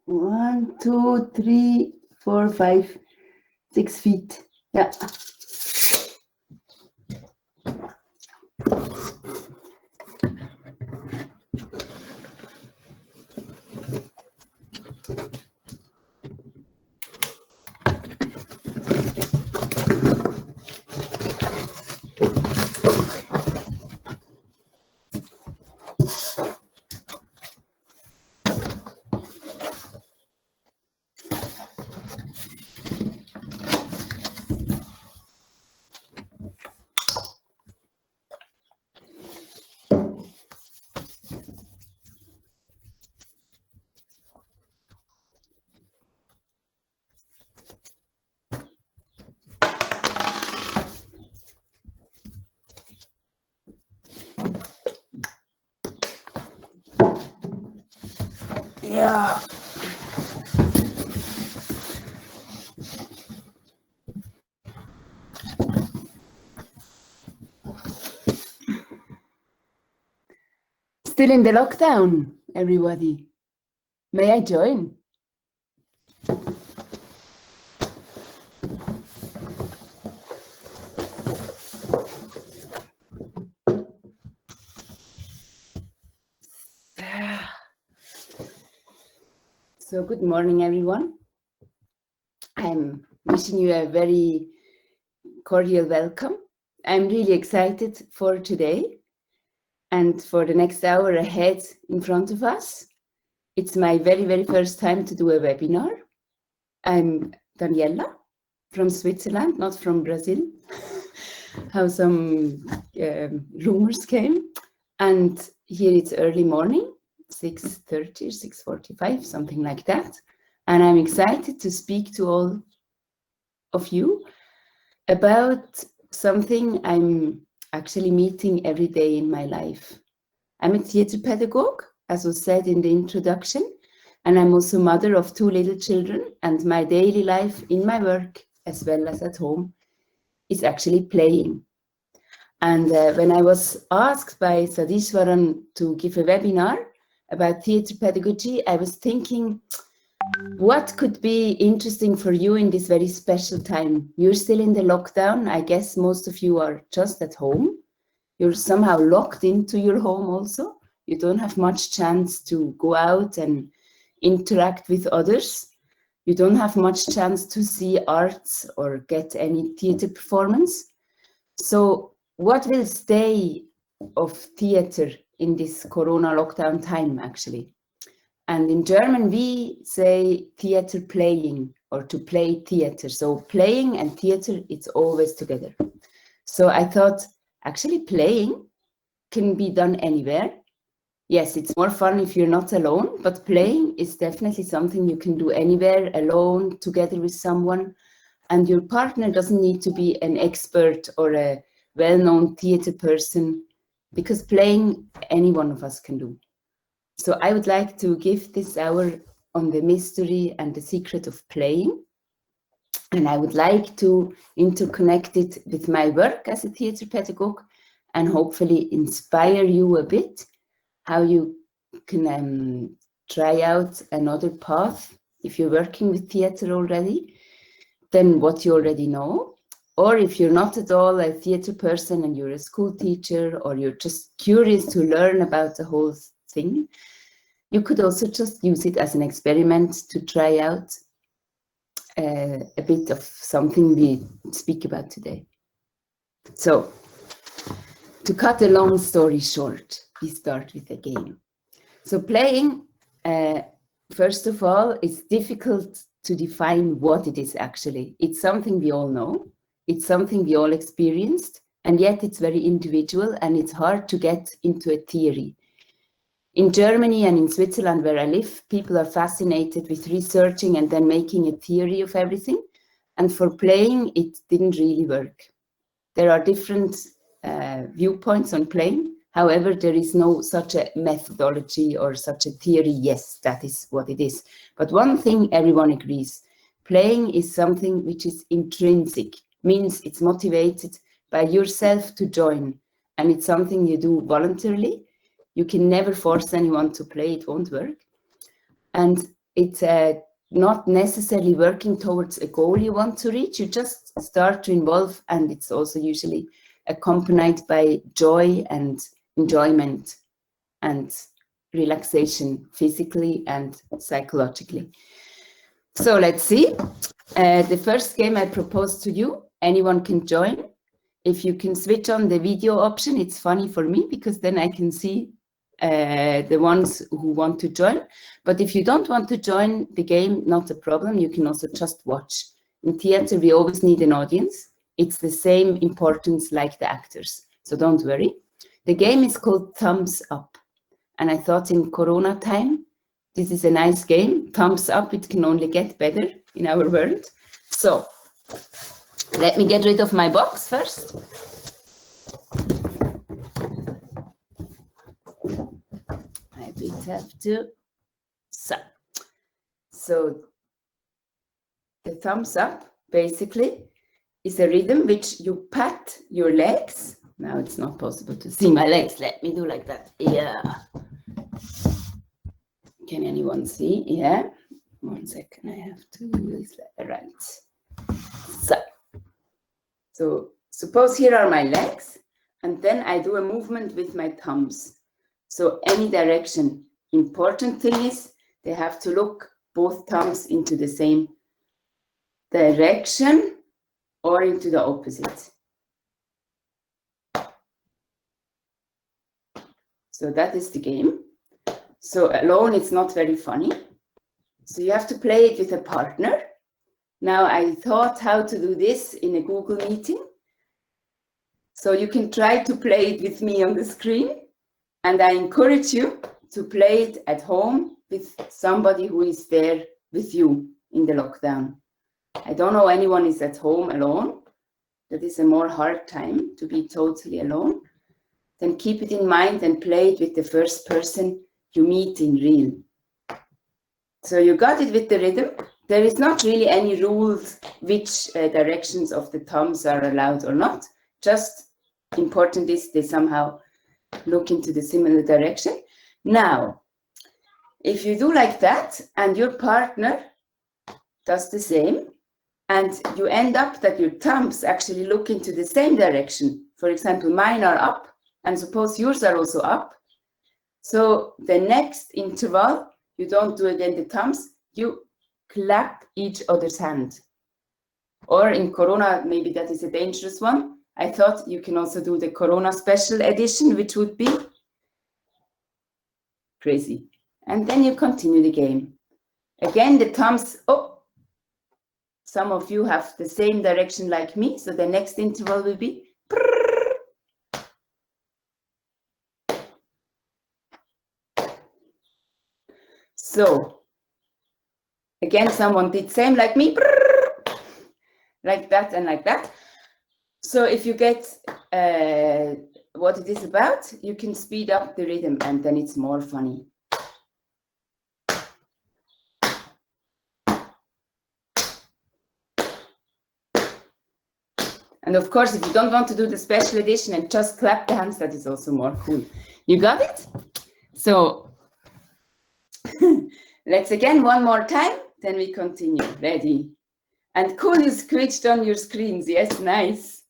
One, 2, 3, 4, 5, 6 feet. Yeah. Yeah. Still in the lockdown, everybody. May I join? So good morning, everyone. I'm wishing you a very cordial welcome. I'm really excited for today and for the next hour ahead in front of us. It's my very, very first time to do a webinar. I'm Daniela from Switzerland, not from Brazil, how some rumors came. And here it's early morning, 6:30 or 6:45, something like that. And I'm excited to speak to all of you about something I'm actually meeting every day in my life. I'm a theater pedagogue, as was said in the introduction, and I'm also mother of 2 little children, and my daily life in my work, as well as at home, is actually playing. And when I was asked by Sadishwaran to give a webinar about theater pedagogy, I was thinking, what could be interesting for you in this very special time? You're still in the lockdown. I guess most of you are just at home. You're somehow locked into your home also. You don't have much chance to go out and interact with others. You don't have much chance to see arts or get any theater performance. So what will stay of theater in this Corona lockdown time, actually? And in German, we say theater playing, or to play theater. So playing and theater, it's always together. So I thought, actually playing can be done anywhere. Yes, it's more fun if you're not alone, but playing is definitely something you can do anywhere, alone, together with someone. And your partner doesn't need to be an expert or a well-known theater person, because playing, any one of us can do. So I would like to give this hour on the mystery and the secret of playing. And I would like to interconnect it with my work as a theater pedagogue and hopefully inspire you a bit how you can try out another path if you're working with theater already than what you already know. Or if you're not at all a theater person and you're a school teacher, or you're just curious to learn about the whole thing, you could also just use it as an experiment to try out a bit of something we speak about today. So, to cut a long story short, we start with a game. So playing, first of all, it's difficult to define what it is actually. It's something we all know. It's something we all experienced. and yet it's very individual and it's hard to get into a theory. In Germany and in Switzerland, where I live, people are fascinated with researching and then making a theory of everything. And for playing, it didn't really work. There are different viewpoints on playing. However, there is no such a methodology or such a theory. Yes, that is what it is. But one thing everyone agrees, playing is something which is intrinsic, means it's motivated by yourself to join. And it's something you do voluntarily. You can never force anyone to play, it won't work. And it's not necessarily working towards a goal you want to reach. You just start to involve, and it's also usually accompanied by joy and enjoyment and relaxation, physically and psychologically. So let's see. The first game I propose to you, anyone can join. If you can switch on the video option, it's funny for me because then I can see the ones who want to join. But if you don't want to join the game, not a problem. You can also just watch. In theater, we always need an audience. It's the same importance like the actors. So don't worry. The game is called Thumbs Up. And I thought in Corona time, this is a nice game. Thumbs up, it can only get better in our world. So let me get rid of my box first. I will have to. So the thumbs up basically is a rhythm which you pat your legs. Now it's not possible to see my legs. Let me do like that. Yeah. Can anyone see? Yeah. 1 second. I have to do this right. So suppose here are my legs, and then I do a movement with my thumbs. So any direction. Important thing is they have to look both thumbs into the same direction or into the opposite. So that is the game. So alone it's not very funny. So you have to play it with a partner. Now I thought how to do this in a Google meeting. So you can try to play it with me on the screen. And I encourage you to play it at home with somebody who is there with you in the lockdown. I don't know anyone is at home alone. That is a more hard time to be totally alone. Then keep it in mind and play it with the first person you meet in real. So you got it with the rhythm. There is not really any rules which directions of the thumbs are allowed or not. Just important is they somehow look into the similar direction. Now, if you do like that and your partner does the same, and you end up that your thumbs actually look into the same direction. For example, mine are up, and suppose yours are also up. So the next interval, you don't do again the thumbs, you clap each other's hand. Or in Corona, maybe that is a dangerous one. I thought you can also do the Corona special edition, which would be crazy. And then you continue the game. Again, the thumbs, oh, some of you have the same direction like me, so the next interval will be so again, someone did same like me, like that and like that. So if you get what it is about, you can speed up the rhythm and then it's more funny. And of course, if you don't want to do the special edition and just clap the hands, that is also more cool. You got it? So let's again one more time, then we continue. Ready? And cool, you switched on your screens. Yes, nice.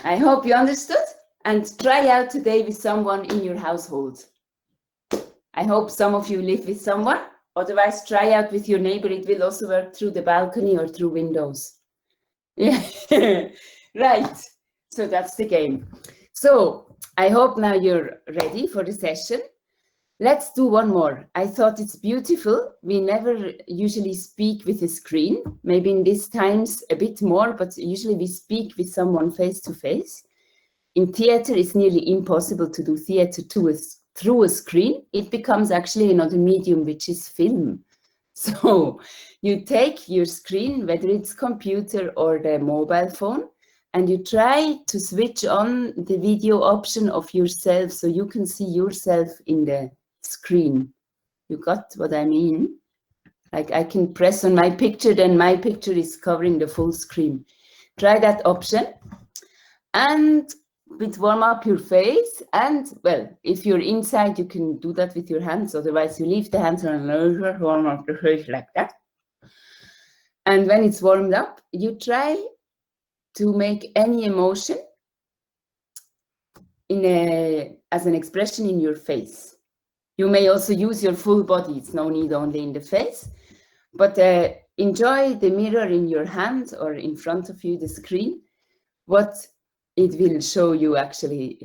I hope you understood, and try out today with someone in your household. I hope some of you live with someone. Otherwise, try out with your neighbor. It will also work through the balcony or through windows. Yeah, right. So that's the game. So I hope now you're ready for the session. Let's do one more. I thought it's beautiful. We never usually speak with a screen. Maybe in these times a bit more, but usually we speak with someone face to face. In theater, it's nearly impossible to do theater through a screen. It becomes actually another medium, which is film. So you take your screen, whether it's computer or the mobile phone, and you try to switch on the video option of yourself so you can see yourself in the screen. You got what I mean? Like I can press on my picture, then my picture is covering the full screen. Try that option and warm up your face. And well, if you're inside, you can do that with your hands. Otherwise, you leave the hands on and warm up the face like that. And when it's warmed up, you try to make any emotion as an expression in your face. You may also use your full body. It's no need only in the face, but enjoy the mirror in your hand or in front of you, the screen, what it will show you actually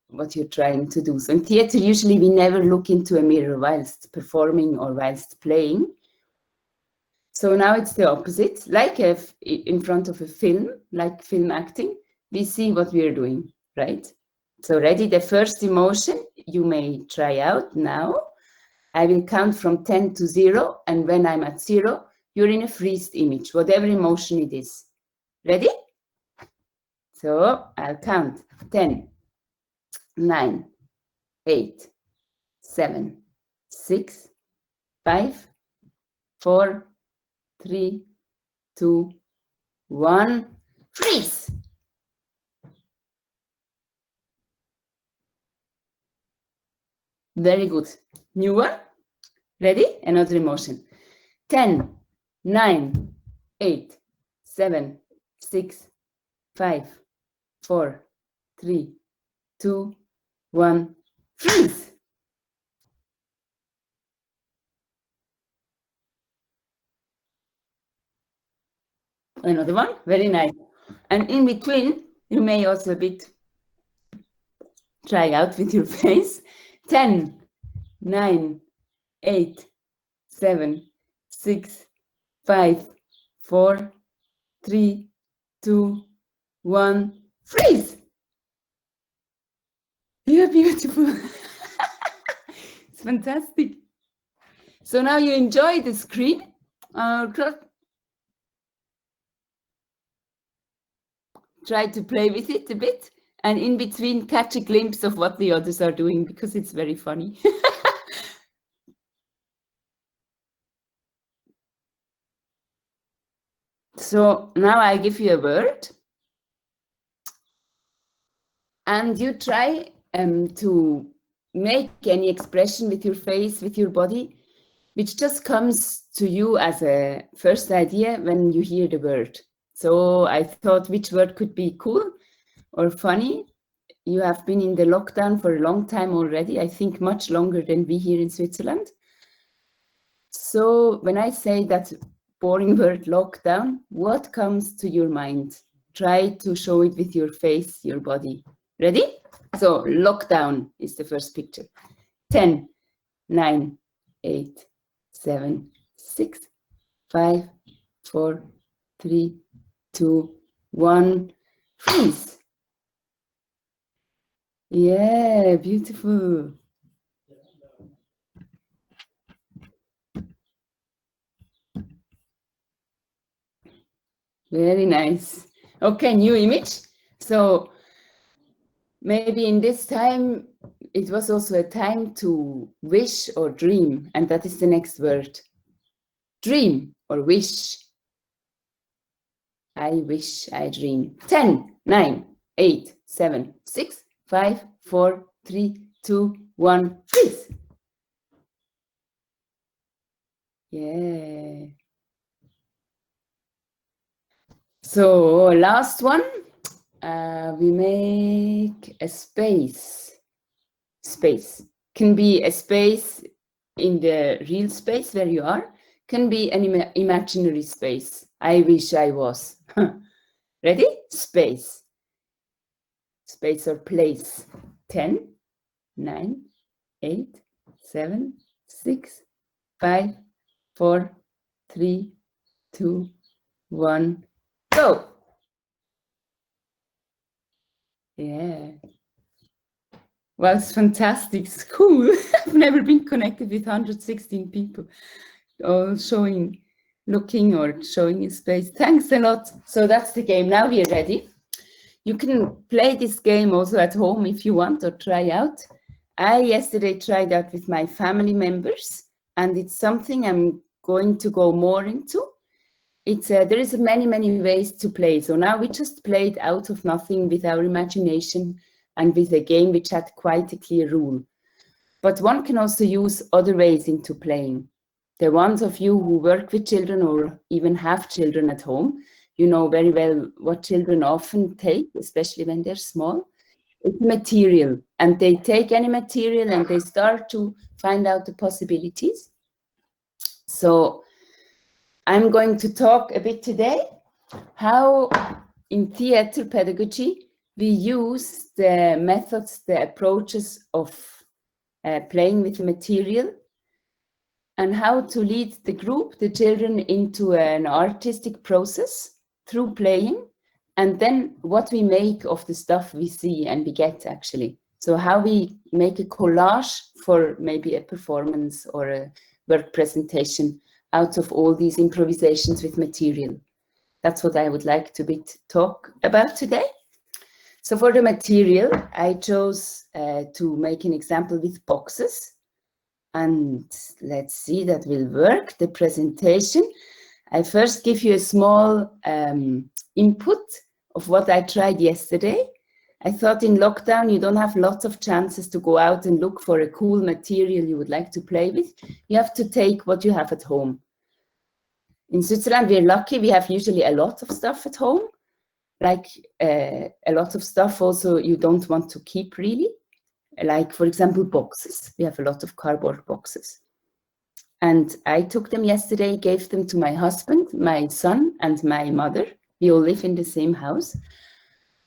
what you're trying to do. So in theater, usually we never look into a mirror whilst performing or whilst playing. So now it's the opposite, like in front of a film, like film acting, we see what we are doing, right? So ready, the first emotion you may try out now. I will count from 10 to 0, and when I'm at 0, you're in a freezed image, whatever emotion it is. Ready? So I'll count 10, 9, 8, 7, 6, 5, 4, 3, 2, 1, freeze! Very good. New one? Ready? Another emotion. 10, 9, 8, 7, 6, 5, 4, 3, 2, 1, freeze! Another one, very nice. And in between, you may also a bit try out with your face. 10, 9, 8, 7, 6, 5, 4, 3, 2, 1, freeze! You're beautiful. It's fantastic. So now you enjoy the screen. Try to play with it a bit, and in between catch a glimpse of what the others are doing, because it's very funny. So now I give you a word, and you try to make any expression with your face, with your body, which just comes to you as a first idea when you hear the word. So I thought, which word could be cool or funny? You have been in the lockdown for a long time already, I think much longer than we here in Switzerland. So when I say that boring word lockdown, what comes to your mind? Try to show it with your face, your body. Ready? So lockdown is the first picture. 10, 9, 8, 7, 6, 5, 4, 3, 2, 1, freeze. Yeah, beautiful. Very nice. Okay, new image. So maybe in this time, it was also a time to wish or dream, and that is the next word. Dream or wish. I wish, I dream. 10, 9, 8, 7, 6, 5, 4, 3, 2, 1, freeze. Yeah. So last one, we make a space. Space can be a space in the real space where you are, can be an imaginary space. I wish I was. Ready? Space. Space or place. 10, 9, 8, 7, 6, 5, 4, 3, 2, 1, go. Yeah. Well, it's fantastic. It's cool. I've never been connected with 116 people, all showing, looking or showing in space. Thanks a lot. So that's the game. Now we are ready. You can play this game also at home if you want or try out. I yesterday tried out with my family members, and it's something I'm going to go more into. It's there is many ways to play. So now we just played out of nothing with our imagination and with a game which had quite a clear rule. But one can also use other ways into playing. The ones of you who work with children or even have children at home, you know very well what children often take, especially when they're small. It's material, and they take any material and they start to find out the possibilities. So I'm going to talk a bit today how in theater pedagogy we use the methods, the approaches of playing with material, and how to lead the group, the children, into an artistic process through playing, and then what we make of the stuff we see and we get actually. So how we make a collage for maybe a performance or a work presentation out of all these improvisations with material. That's what I would like to talk about today. So for the material, I chose to make an example with boxes. And let's see, that will work. The presentation. I first give you a small input of what I tried yesterday. I thought in lockdown, you don't have lots of chances to go out and look for a cool material you would like to play with. You have to take what you have at home. In Switzerland, we're lucky. We have usually a lot of stuff at home, like a lot of stuff also you don't want to keep really. Like, for example, boxes. We have a lot of cardboard boxes. And I took them yesterday, gave them to my husband, my son, and my mother. We all live in the same house.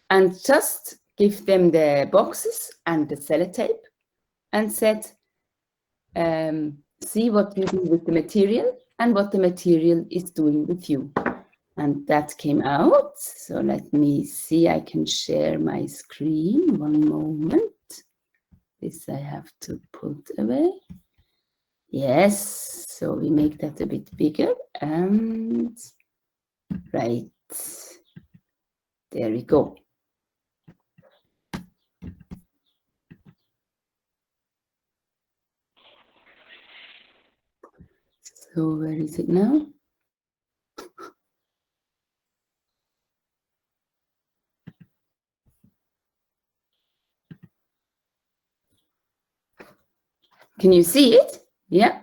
And just give them the boxes and the sellotape and said, see what you do with the material and what the material is doing with you. And that came out. So let me see, I can share my screen. One moment. This I have to put away. Yes, so we make that a bit bigger. And right, there we go. So where is it now? Can you see it? Yeah.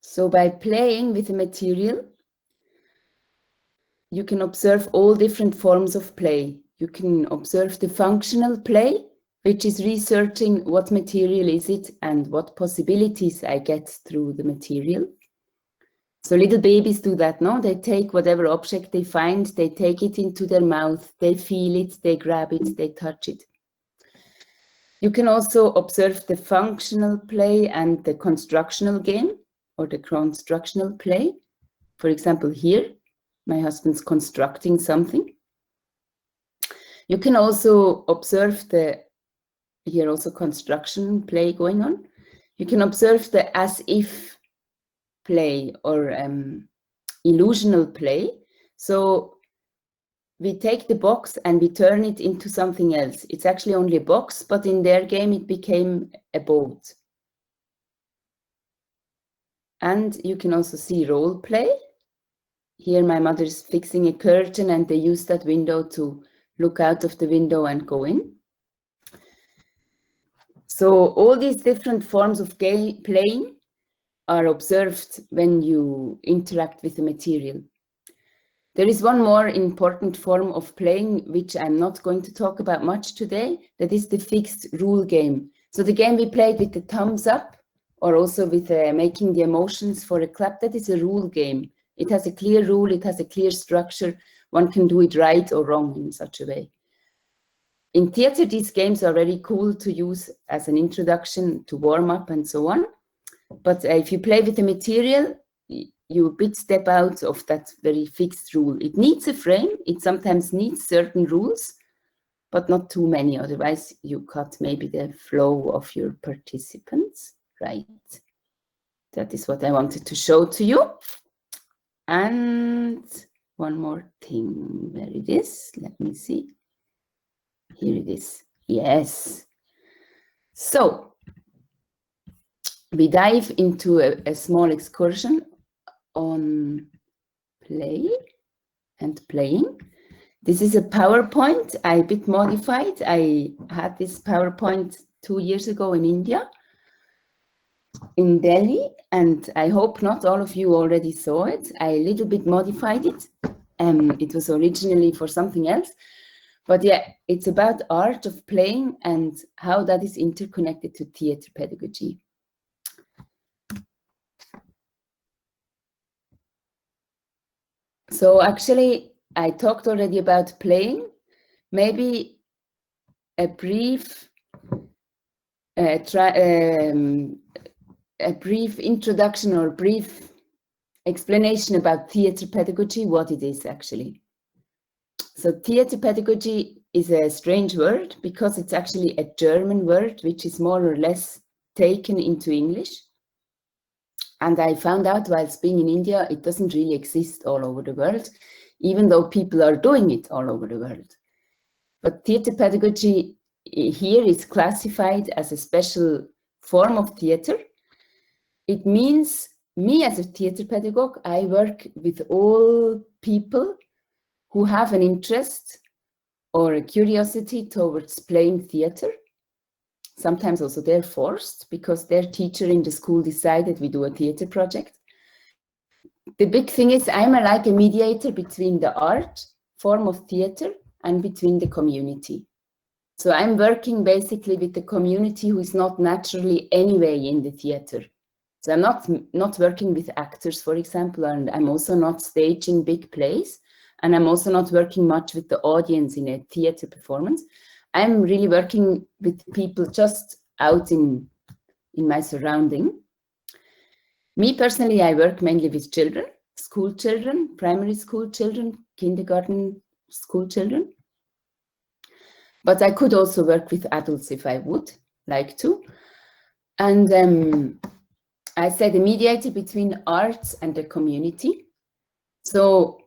So by playing with the material, you can observe all different forms of play. You can observe the functional play, which is researching what material is it and what possibilities I get through the material. So little babies do that, no? They take whatever object they find, they take it into their mouth, they feel it, they grab it, they touch it. You can also observe the functional play and the constructional game or the constructional play. For example, here, my husband's constructing something. You can also observe here also construction play going on. You can observe the as if play or illusional play. So we take the box and we turn it into something else. It's actually only a box, but in their game it became a boat. And you can also see role play. Here my mother is fixing a curtain and they use that window to look out of the window and go in. So all these different forms of playing are observed when you interact with the material. There is one more important form of playing, which I'm not going to talk about much today. That is the fixed rule game. So the game we played with the thumbs up, or also with making the emotions for a clap, that is a rule game. It has a clear rule, it has a clear structure. One can do it right or wrong in such a way. In theater, these games are very cool to use as an introduction to warm up and so on. But if you play with the material, you a bit step out of that very fixed rule. It needs a frame. It sometimes needs certain rules, but not too many. Otherwise, you cut maybe the flow of your participants, right? That is what I wanted to show to you. And one more thing, where it is, let me see. Here it is, yes. So we dive into a small excursion on play and playing. This is a PowerPoint I a bit modified. I had this PowerPoint 2 years ago in India, in Delhi, and I hope not all of you already saw it. I a little bit modified it. It was originally for something else. But yeah, it's about art of playing and how that is interconnected to theater pedagogy. So actually, I talked already about playing. Maybe a brief introduction or brief explanation about theater pedagogy, what it is actually. So theater pedagogy is a strange word because it's actually a German word, which is more or less taken into English. And I found out whilst being in India, it doesn't really exist all over the world, even though people are doing it all over the world. But theater pedagogy here is classified as a special form of theater. It means me as a theater pedagogue, I work with all people who have an interest or a curiosity towards playing theater. Sometimes also they're forced because their teacher in the school decided we do a theater project. The big thing is I'm like a mediator between the art form of theater and between the community. So I'm working basically with the community who is not naturally anyway in the theater. So I'm not working with actors, for example, and I'm also not staging big plays. And I'm also not working much with the audience in a theater performance. I'm really working with people just out in my surrounding. Me personally, I work mainly with children, school children, primary school children, kindergarten school children. But I could also work with adults if I would like to. And I say the mediator between arts and the community. So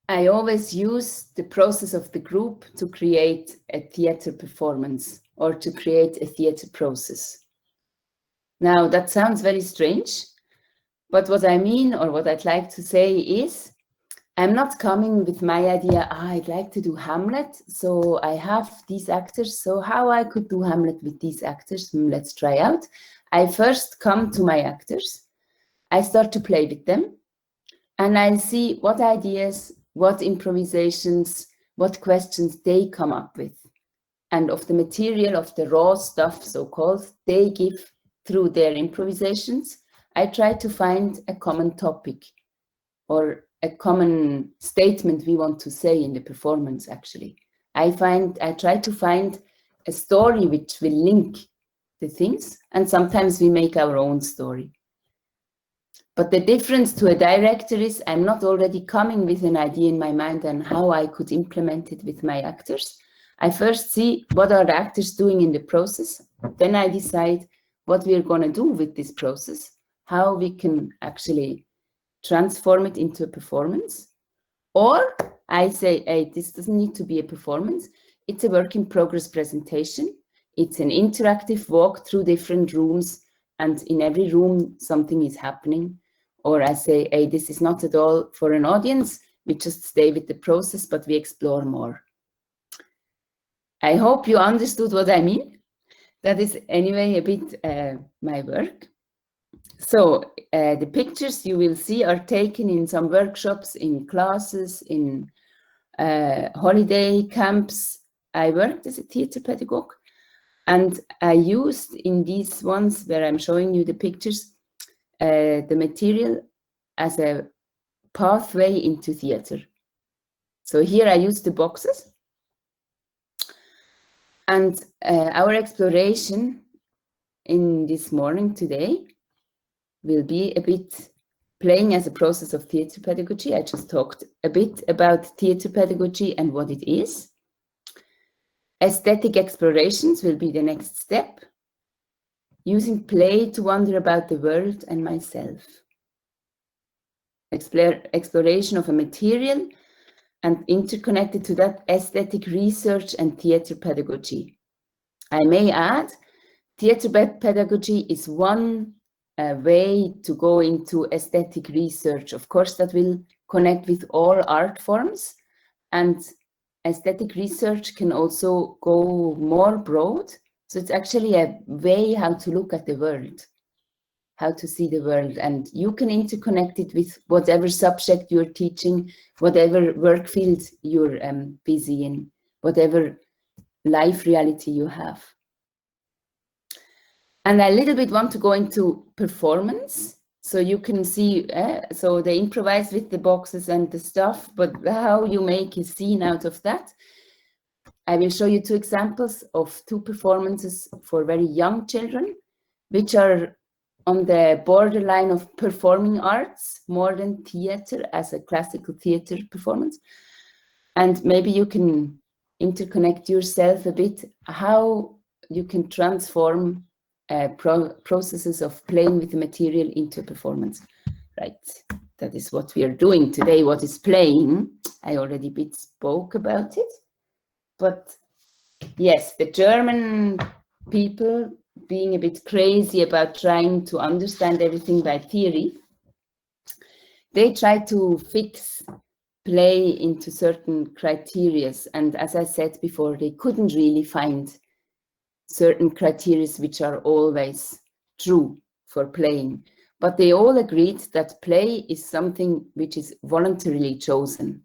I always use the process of the group to create a theater performance or to create a theater process. Now, that sounds very strange, but what I mean or what I'd like to say is I'm not coming with my idea, I'd like to do Hamlet, so I have these actors, so how I could do Hamlet with these actors, let's try out. I first come to my actors, I start to play with them, and I see what ideas, what improvisations, what questions they come up with. And of the material, of the raw stuff, so-called, they give through their improvisations, I try to find a common topic or a common statement we want to say in the performance, actually. I try to find a story which will link the things, and sometimes we make our own story. But the difference to a director is I'm not already coming with an idea in my mind and how I could implement it with my actors. I first see what are the actors doing in the process. Then I decide what we're going to do with this process, how we can actually transform it into a performance. Or I say, hey, this doesn't need to be a performance. It's a work in progress presentation. It's an interactive walk through different rooms, and in every room something is happening. Or I say, hey, this is not at all for an audience. We just stay with the process, but we explore more. I hope you understood what I mean. That is anyway a bit my work. So the pictures you will see are taken in some workshops, in classes, in holiday camps. I worked as a theater pedagogue, and I used in these ones where I'm showing you the pictures, the material as a pathway into theater. So here I use the boxes, and our exploration in this morning today will be a bit playing as a process of theater pedagogy. I just talked a bit about theater pedagogy and what it is. Aesthetic explorations will be the next step. Using play to wonder about the world and myself. Exploration of a material and interconnected to that aesthetic research and theater pedagogy. I may add, theater pedagogy is one way to go into aesthetic research. Of course, that will connect with all art forms, and aesthetic research can also go more broad. So it's actually a way how to look at the world, how to see the world, and you can interconnect it with whatever subject you're teaching, whatever work field you're busy in, whatever life reality you have. And I a little bit want to go into performance, so you can see, so they improvise with the boxes and the stuff, but how you make a scene out of that. I will show you two examples of two performances for very young children, which are on the borderline of performing arts, more than theater as a classical theater performance. And maybe you can interconnect yourself a bit, how you can transform processes of playing with the material into a performance. Right, that is what we are doing today. What is playing? I already a bit spoke about it. But yes, the German people being a bit crazy about trying to understand everything by theory, they try to fix play into certain criteria. And as I said before, they couldn't really find certain criteria which are always true for playing. But they all agreed that play is something which is voluntarily chosen.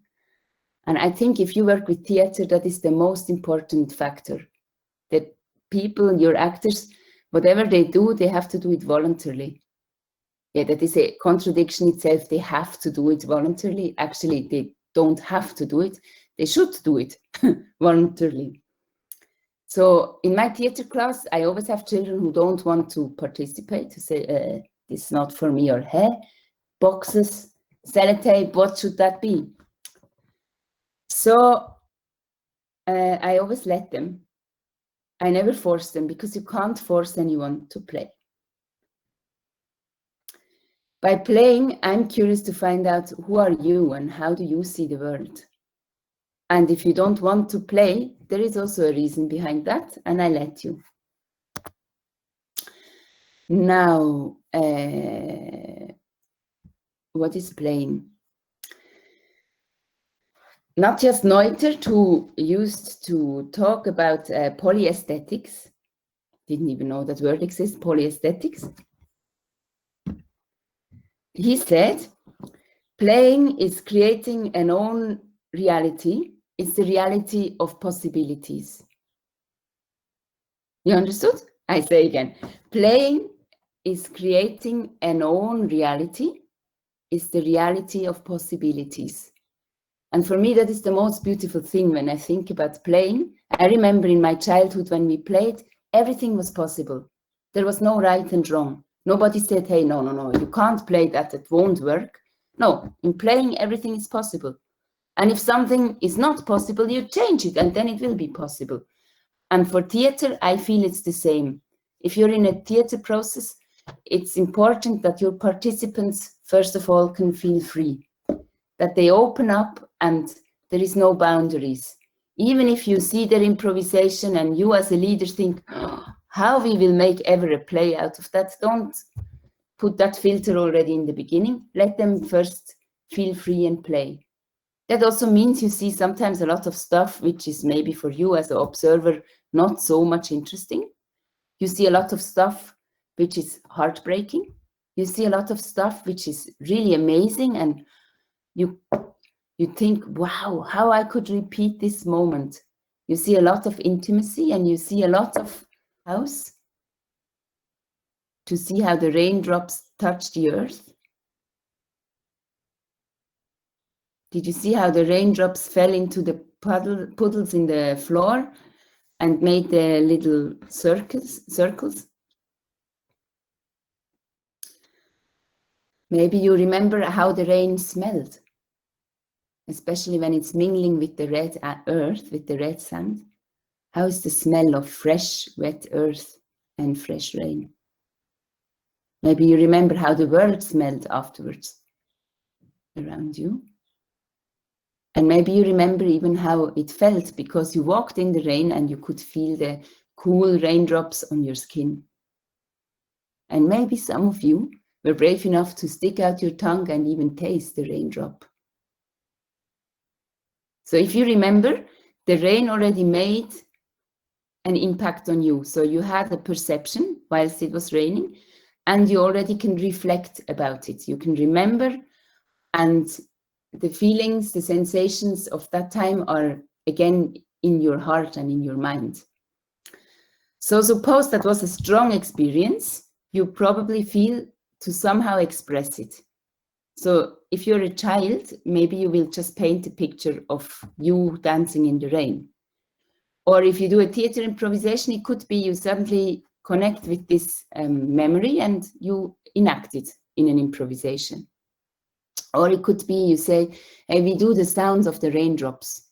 And I think if you work with theater, that is the most important factor. That people, your actors, whatever they do, they have to do it voluntarily. Yeah, that is a contradiction itself. They have to do it voluntarily. Actually, they don't have to do it. They should do it voluntarily. So in my theater class, I always have children who don't want to participate, to say, this is not for me, or hey, boxes, sellotape, what should that be? So I always let them. I never force them, because you can't force anyone to play. By playing, I'm curious to find out who are you and how do you see the world. And if you don't want to play, there is also a reason behind that, and I let you. Now, what is playing? Matthias Neutert, who used to talk about polyaesthetics, didn't even know that word exists, polyaesthetics. He said, playing is creating an own reality. It's the reality of possibilities. You understood? I say again, playing is creating an own reality. It's the reality of possibilities. And for me, that is the most beautiful thing when I think about playing. I remember in my childhood when we played, everything was possible. There was no right and wrong. Nobody said, hey, no, you can't play that, it won't work. No, in playing, everything is possible. And if something is not possible, you change it, and then it will be possible. And for theater, I feel it's the same. If you're in a theater process, it's important that your participants, first of all, can feel free, that they open up and there is no boundaries. Even if you see their improvisation and you as a leader think, oh, how we will make ever a play out of that, don't put that filter already in the beginning. Let them first feel free and play. That also means you see sometimes a lot of stuff which is maybe for you as an observer not so much interesting. You see a lot of stuff which is heartbreaking. You see a lot of stuff which is really amazing, and you think, wow, how I could repeat this moment. You see a lot of intimacy, and you see a lot of house, to see how the raindrops touch the earth. Did you see how the raindrops fell into the puddles in the floor and made the little circles? Maybe you remember how the rain smelled, especially when it's mingling with the red earth, with the red sand. How is the smell of fresh, wet earth and fresh rain? Maybe you remember how the world smelled afterwards around you. And maybe you remember even how it felt, because you walked in the rain and you could feel the cool raindrops on your skin. And maybe some of you were brave enough to stick out your tongue and even taste the raindrop. So if you remember, the rain already made an impact on you. So you had a perception whilst it was raining, and you already can reflect about it. You can remember, and the feelings, the sensations of that time are again in your heart and in your mind. So suppose that was a strong experience, you probably feel to somehow express it. So if you're a child, maybe you will just paint a picture of you dancing in the rain. Or if you do a theater improvisation, it could be you suddenly connect with this memory and you enact it in an improvisation. Or it could be you say, hey, we do the sounds of the raindrops.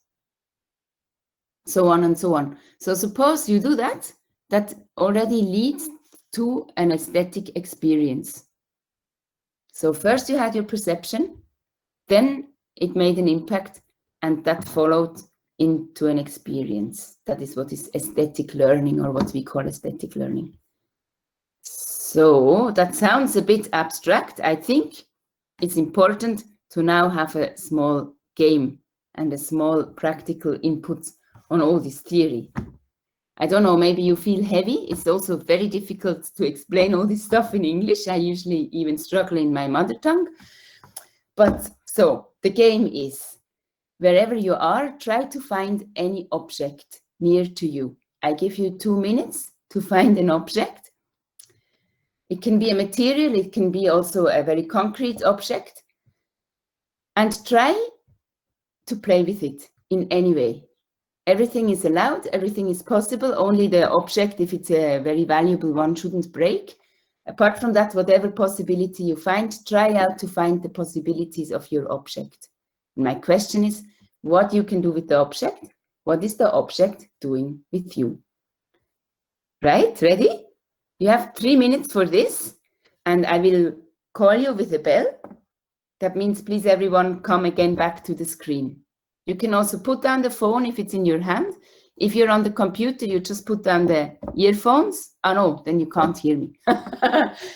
So on and so on. So suppose you do that, that already leads to an aesthetic experience. So first you had your perception, then it made an impact, and that followed into an experience. That is what is aesthetic learning, or what we call aesthetic learning. So that sounds a bit abstract. I think it's important to now have a small game and a small practical input on all this theory. I don't know, maybe you feel heavy. It's also very difficult to explain all this stuff in English. I usually even struggle in my mother tongue. But so the game is, wherever you are, try to find any object near to you. I give you 2 minutes to find an object. It can be a material, it can be also a very concrete object. And try to play with it in any way. Everything is allowed, everything is possible, only the object, if it's a very valuable one, shouldn't break. Apart from that, whatever possibility you find, try out to find the possibilities of your object. My question is, what you can do with the object? What is the object doing with you? Right, ready? You have 3 minutes for this, and I will call you with a bell. That means please everyone come again back to the screen. You can also put down the phone if it's in your hand. If you're on the computer, you just put down the earphones. Oh no, then you can't hear me.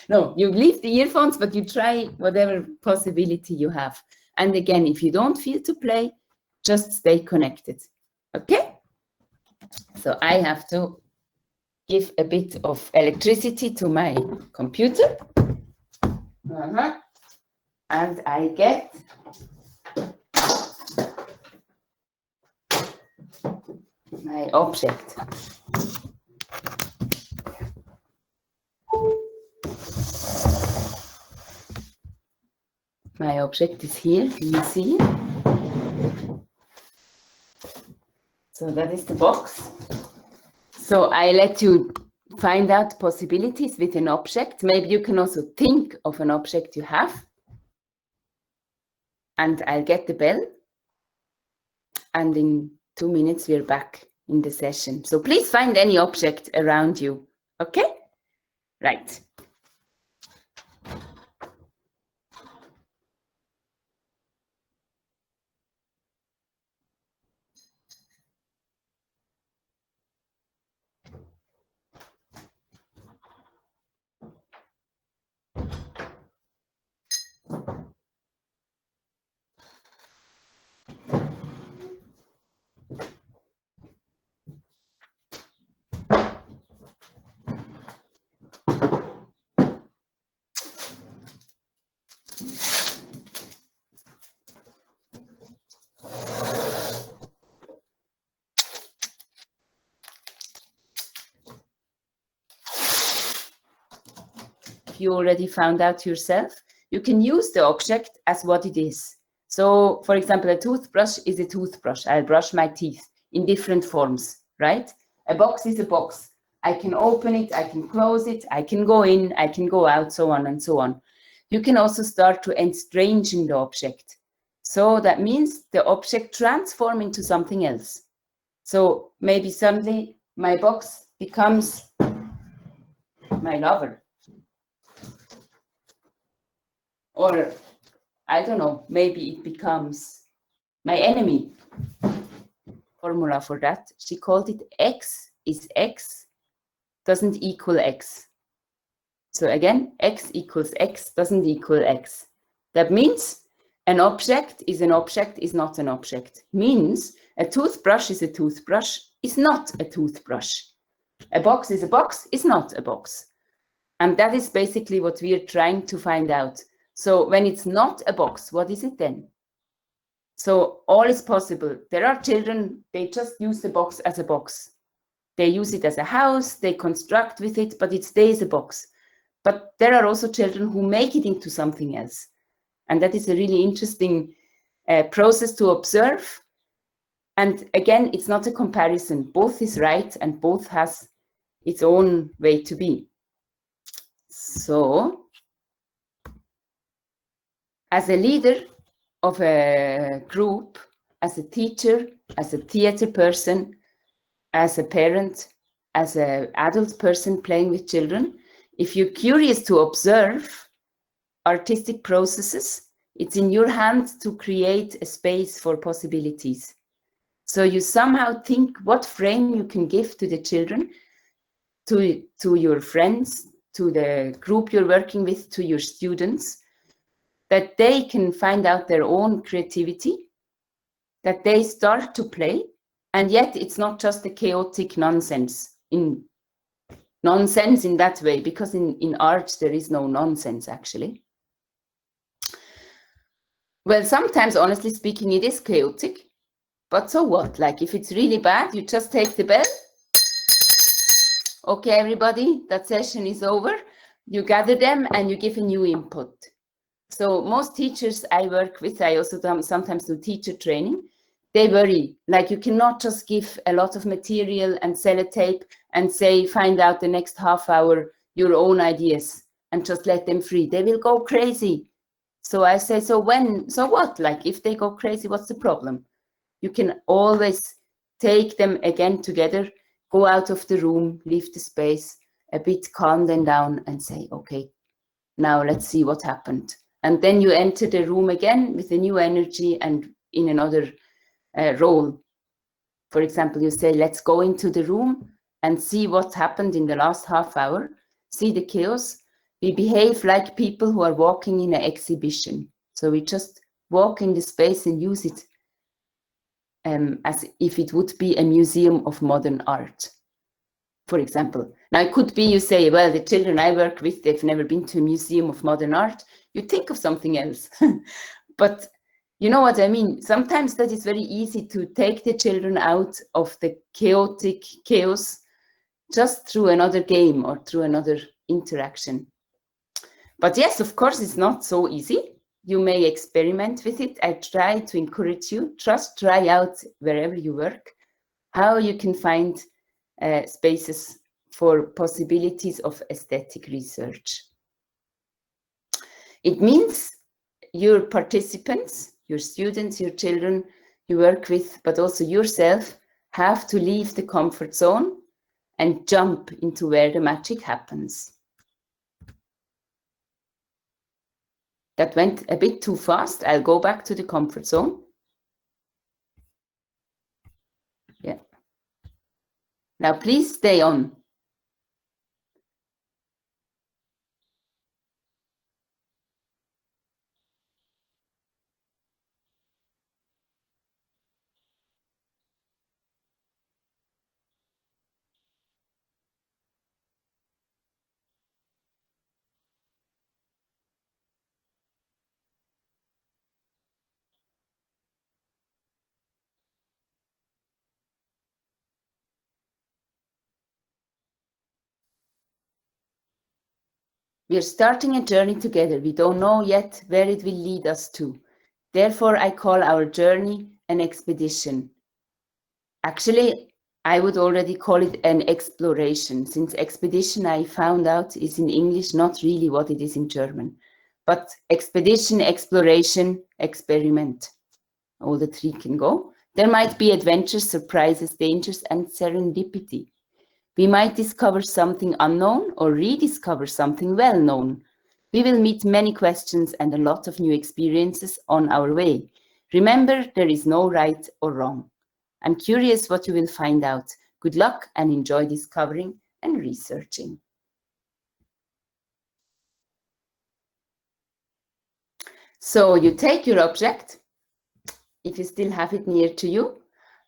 No, you leave the earphones, but you try whatever possibility you have. And again, if you don't feel to play, just stay connected. Okay? So I have to give a bit of electricity to my computer. And I get my object. My object is here, can you see? So that is the box. So I let you find out possibilities with an object. Maybe you can also think of an object you have. And I'll get the bell. And in 2 minutes, we're back in the session. So please find any object around you. Okay? Right. you already found out yourself, you can use the object as what it is. So, for example, a toothbrush is a toothbrush. I'll brush my teeth in different forms, right? A box is a box. I can open it, I can close it, I can go in, I can go out, so on and so on. You can also start to estrange the object. So that means the object transforms into something else. So maybe suddenly my box becomes my lover. Or, I don't know, maybe it becomes my enemy. Formula for that, she called it X is X doesn't equal X. So again, X equals X doesn't equal X. That means an object is not an object. Means a toothbrush is a toothbrush is not a toothbrush. A box is not a box. And that is basically what we are trying to find out. So when it's not a box, what is it then? So all is possible. There are children, they just use the box as a box. They use it as a house, they construct with it, but it stays a box. But there are also children who make it into something else. And that is a really interesting process to observe. And again, it's not a comparison. Both is right and both has its own way to be. So, as a leader of a group, as a teacher, as a theater person, as a parent, as an adult person playing with children, if you're curious to observe artistic processes, it's in your hands to create a space for possibilities. So you somehow think what frame you can give to the children, to your friends, to the group you're working with, to your students, that they can find out their own creativity, that they start to play, and yet it's not just a chaotic nonsense in that way, because in art there is no nonsense actually. Well, sometimes, honestly speaking, it is chaotic, but so what? Like if it's really bad, you just take the bell. Okay, everybody, that session is over. You gather them and you give a new input. So most teachers I work with, I also sometimes do teacher training, they worry, like you cannot just give a lot of material and sellotape and say, find out the next half hour your own ideas and just let them free. They will go crazy. So I say, so what? Like if they go crazy, what's the problem? You can always take them again together, go out of the room, leave the space, a bit calm them down and say, okay, now let's see what happened. And then you enter the room again with a new energy and in another role. For example, you say, let's go into the room and see what happened in the last half hour, see the chaos. We behave like people who are walking in an exhibition. So we just walk in the space and use it as if it would be a museum of modern art, for example. Now, it could be you say, well, the children I work with, they've never been to a museum of modern art. You think of something else. But you know what I mean? Sometimes that is very easy to take the children out of the chaotic chaos just through another game or through another interaction. But yes, of course, it's not so easy. You may experiment with it. I try to encourage you, just try out wherever you work, how you can find spaces for possibilities of aesthetic research. It means your participants, your students, your children you work with, but also yourself, have to leave the comfort zone and jump into where the magic happens. That went a bit too fast. I'll go back to the comfort zone. Yeah. Now, please stay on. We're starting a journey together. We don't know yet where it will lead us to. Therefore, I call our journey an expedition. Actually, I would already call it an exploration, since expedition, I found out, is in English not really what it is in German. But expedition, exploration, experiment. All the three can go. There might be adventures, surprises, dangers, and serendipity. We might discover something unknown or rediscover something well-known. We will meet many questions and a lot of new experiences on our way. Remember, there is no right or wrong. I'm curious what you will find out. Good luck and enjoy discovering and researching. So you take your object, if you still have it near to you,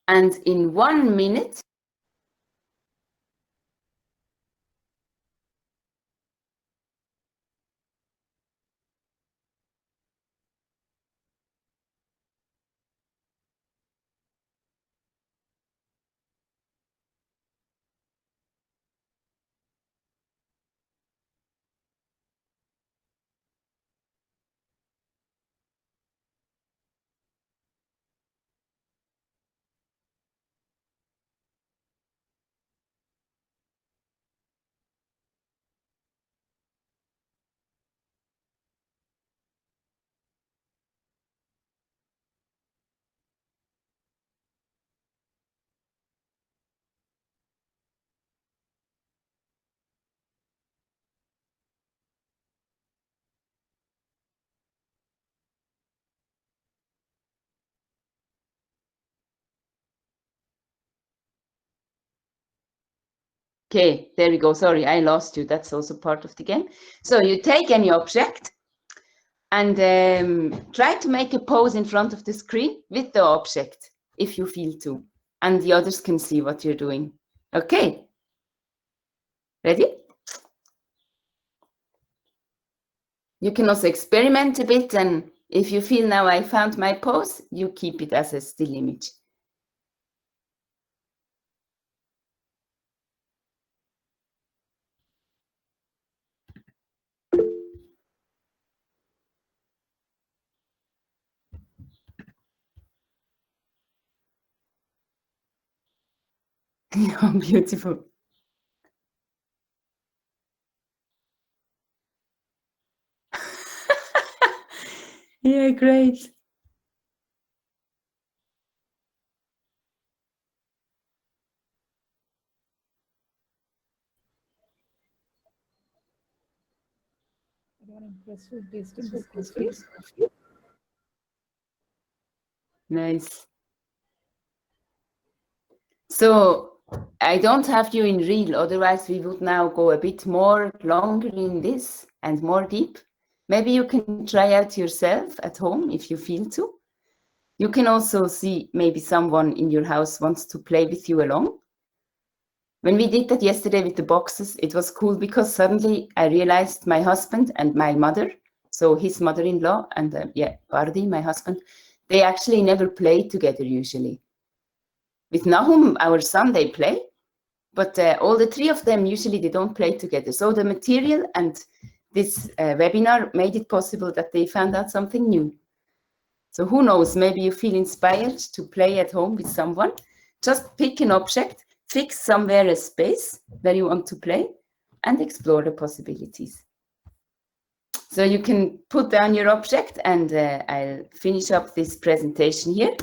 and in 1 minute, okay, there we go. Sorry, I lost you. That's also part of the game. So you take any object and try to make a pose in front of the screen with the object, if you feel to. And the others can see what you're doing. Okay. Ready? You can also experiment a bit, and if you feel now I found my pose, you keep it as a still image. Oh, beautiful. Yeah, great. Nice. So I don't have you in real, otherwise we would now go a bit more longer in this and more deep. Maybe you can try out yourself at home if you feel to. You can also see maybe someone in your house wants to play with you along. When we did that yesterday with the boxes, it was cool because suddenly I realized my husband and my mother, so his mother-in-law and Bardi, my husband, they actually never play together usually. With Nahum, our son, they play, but all the three of them, usually they don't play together. So the material and this webinar made it possible that they found out something new. So who knows, maybe you feel inspired to play at home with someone. Just pick an object, fix somewhere a space where you want to play, and explore the possibilities. So you can put down your object, and I'll finish up this presentation here.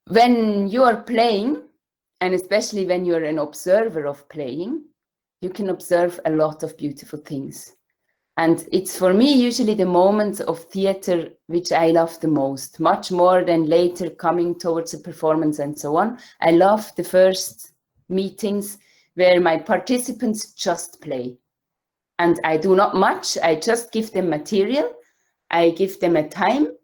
When you are playing, and especially when you're an observer of playing, you can observe a lot of beautiful things. And it's for me usually the moments of theater which I love the most, much more than later coming towards a performance and so on. I love the first meetings where my participants just play. And I do not much, I just give them material, I give them a time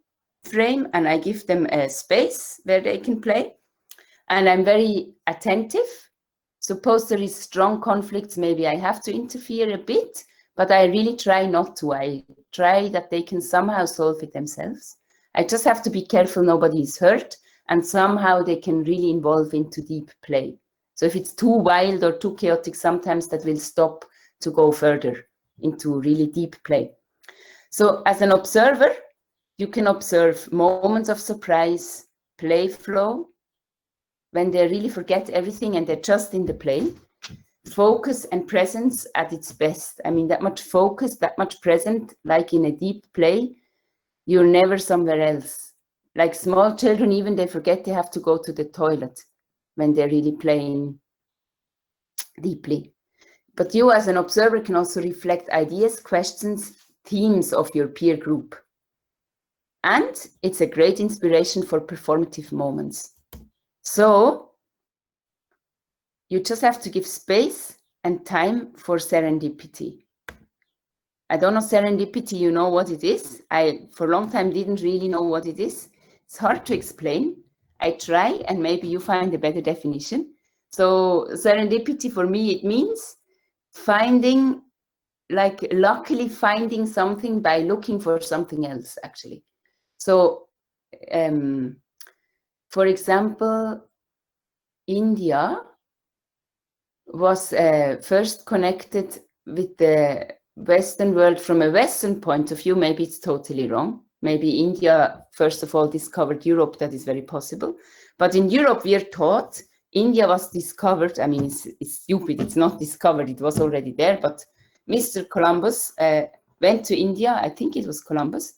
frame, and I give them a space where they can play. And I'm very attentive. Suppose there is strong conflicts, maybe I have to interfere a bit, but I really try not to. I try that they can somehow solve it themselves. I just have to be careful nobody is hurt, and somehow they can really involve into deep play. So if it's too wild or too chaotic, sometimes that will stop to go further into really deep play. So as an observer, you can observe moments of surprise, play flow, when they really forget everything and they're just in the play. Focus and presence at its best. I mean, that much focus, that much present, like in a deep play, you're never somewhere else. Like small children, even they forget they have to go to the toilet when they're really playing deeply. But you as an observer can also reflect ideas, questions, themes of your peer group. And it's a great inspiration for performative moments. So you just have to give space and time for serendipity. I don't know serendipity, you know what it is. I, for a long time, didn't really know what it is. It's hard to explain. I try, and maybe you find a better definition. So serendipity for me, it means finding, like luckily finding something by looking for something else, actually. So, for example, India was first connected with the Western world from a Western point of view. Maybe it's totally wrong. Maybe India, first of all, discovered Europe. That is very possible. But in Europe, we are taught India was discovered. I mean, it's stupid. It's not discovered. It was already there. But Mr. Columbus went to India. I think it was Columbus.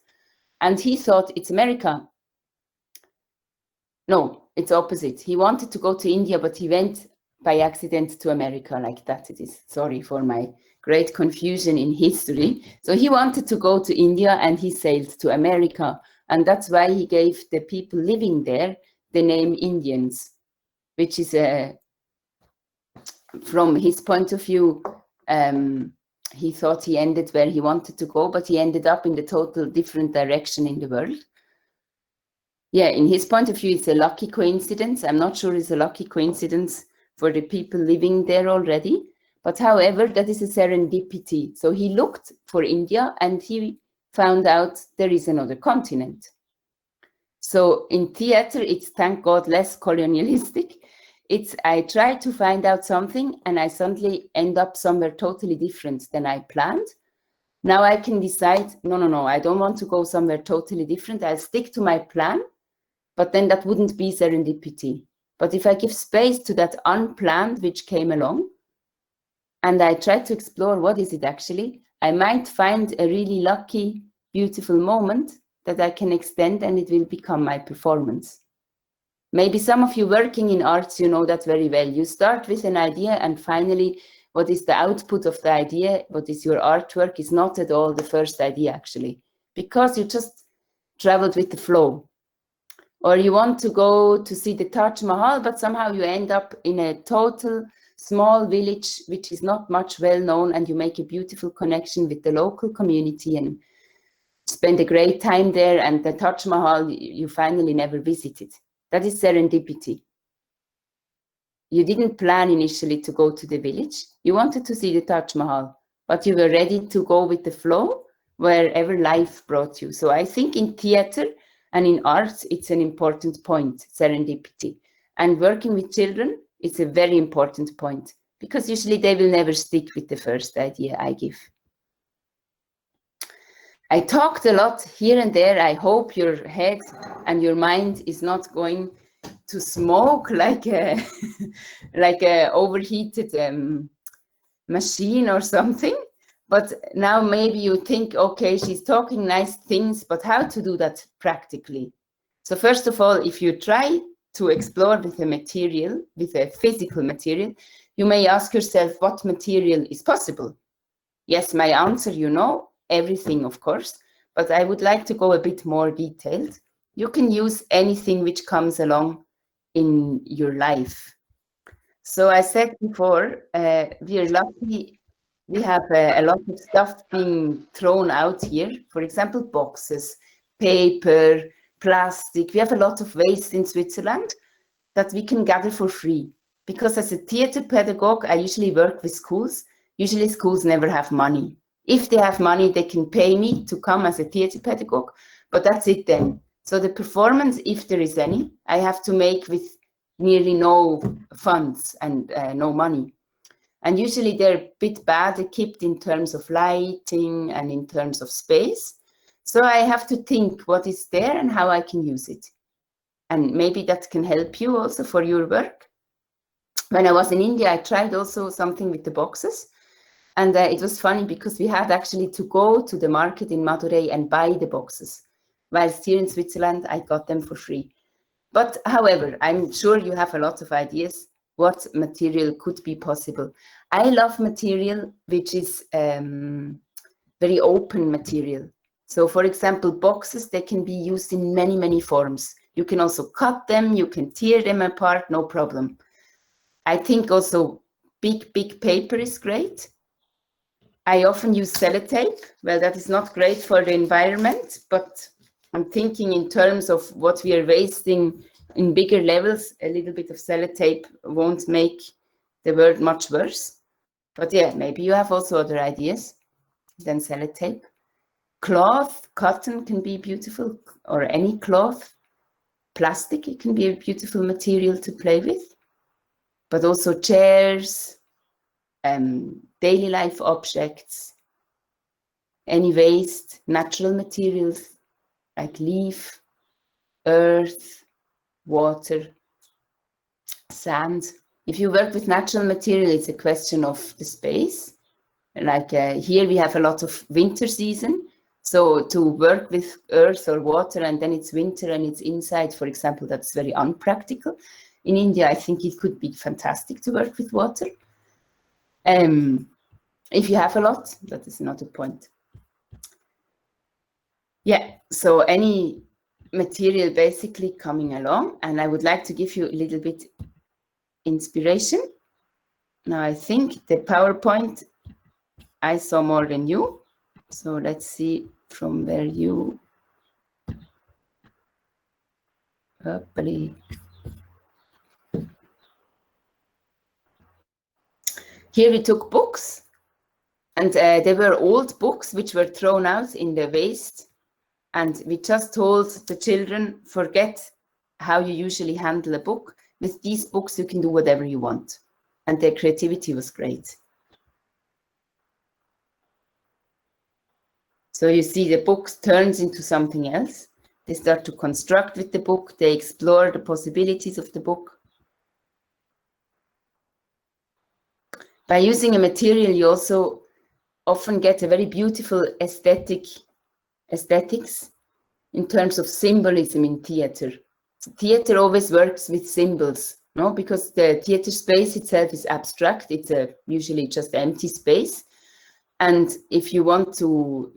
And he thought it's America. No, it's opposite. He wanted to go to India, but he went by accident to America, like that it is. Sorry for my great confusion in history. So he wanted to go to India and he sailed to America. And that's why he gave the people living there the name Indians, which is, from his point of view, he thought he ended where he wanted to go, but he ended up in the total different direction in the world. Yeah, in his point of view, it's a lucky coincidence. I'm not sure it's a lucky coincidence for the people living there already. But however, that is a serendipity. So he looked for India and he found out there is another continent. So in theater, it's, thank God, less colonialistic. It's, I try to find out something and I suddenly end up somewhere totally different than I planned. Now I can decide, no, I don't want to go somewhere totally different. I'll stick to my plan, but then that wouldn't be serendipity. But if I give space to that unplanned which came along, and I try to explore what is it actually, I might find a really lucky, beautiful moment that I can extend and it will become my performance. Maybe some of you working in arts, you know that very well. You start with an idea and finally what is the output of the idea, what is your artwork, is not at all the first idea actually, because you just traveled with the flow. Or you want to go to see the Taj Mahal, but somehow you end up in a total small village, which is not much well known, and you make a beautiful connection with the local community and spend a great time there, and the Taj Mahal you finally never visited. That is serendipity. You didn't plan initially to go to the village. You wanted to see the Taj Mahal, but you were ready to go with the flow wherever life brought you. So I think in theater and in arts, it's an important point, serendipity. And working with children, it's a very important point, because usually they will never stick with the first idea I give. I talked a lot here and there. I hope your head and your mind is not going to smoke like a like a overheated machine or something. But now maybe you think, okay, she's talking nice things, but how to do that practically? So first of all, if you try to explore with a material, with a physical material, you may ask yourself what material is possible. Yes, my answer, you know, everything, of course, but I would like to go a bit more detailed. You can use anything which comes along in your life. So I said before, we are lucky. We have a lot of stuff being thrown out here. For example, boxes, paper, plastic. We have a lot of waste in Switzerland that we can gather for free. Because as a theater pedagogue, I usually work with schools. Usually schools never have money. If they have money, they can pay me to come as a theater pedagogue, but that's it then. So the performance, if there is any, I have to make with nearly no funds and no money. And usually they're a bit bad equipped in terms of lighting and in terms of space. So I have to think what is there and how I can use it. And maybe that can help you also for your work. When I was in India, I tried also something with the boxes. And it was funny because we had actually to go to the market in Madurai and buy the boxes. Whilst here in Switzerland, I got them for free. But however, I'm sure you have a lot of ideas what material could be possible. I love material which is very open material. So for example, boxes, they can be used in many, many forms. You can also cut them, you can tear them apart, no problem. I think also big paper is great. I often use sellotape. Well, that is not great for the environment, but I'm thinking in terms of what we are wasting in bigger levels, a little bit of sellotape won't make the world much worse. But yeah, maybe you have also other ideas than sellotape. Cloth, cotton can be beautiful, or any cloth. Plastic, it can be a beautiful material to play with. But also chairs, daily life objects, any waste, natural materials like leaf, earth, water, sand. If you work with natural material, it's a question of the space. Like here we have a lot of winter season. So to work with earth or water and then it's winter and it's inside, for example, that's very unpractical. In India, I think it could be fantastic to work with water. If you have a lot, that is not a point. Yeah, so any material basically coming along, and I would like to give you a little bit inspiration. Now I think the PowerPoint, I saw more than you. So let's see from where you, hopefully. Here we took books, and they were old books which were thrown out in the waste. And we just told the children, forget how you usually handle a book. With these books, you can do whatever you want. And their creativity was great. So you see the book turns into something else. They start to construct with the book. They explore the possibilities of the book. By using a material, you also often get a very beautiful aesthetics in terms of symbolism in theater. Theater always works with symbols, no? Because the theater space itself is abstract. It's usually just empty space. And if you want to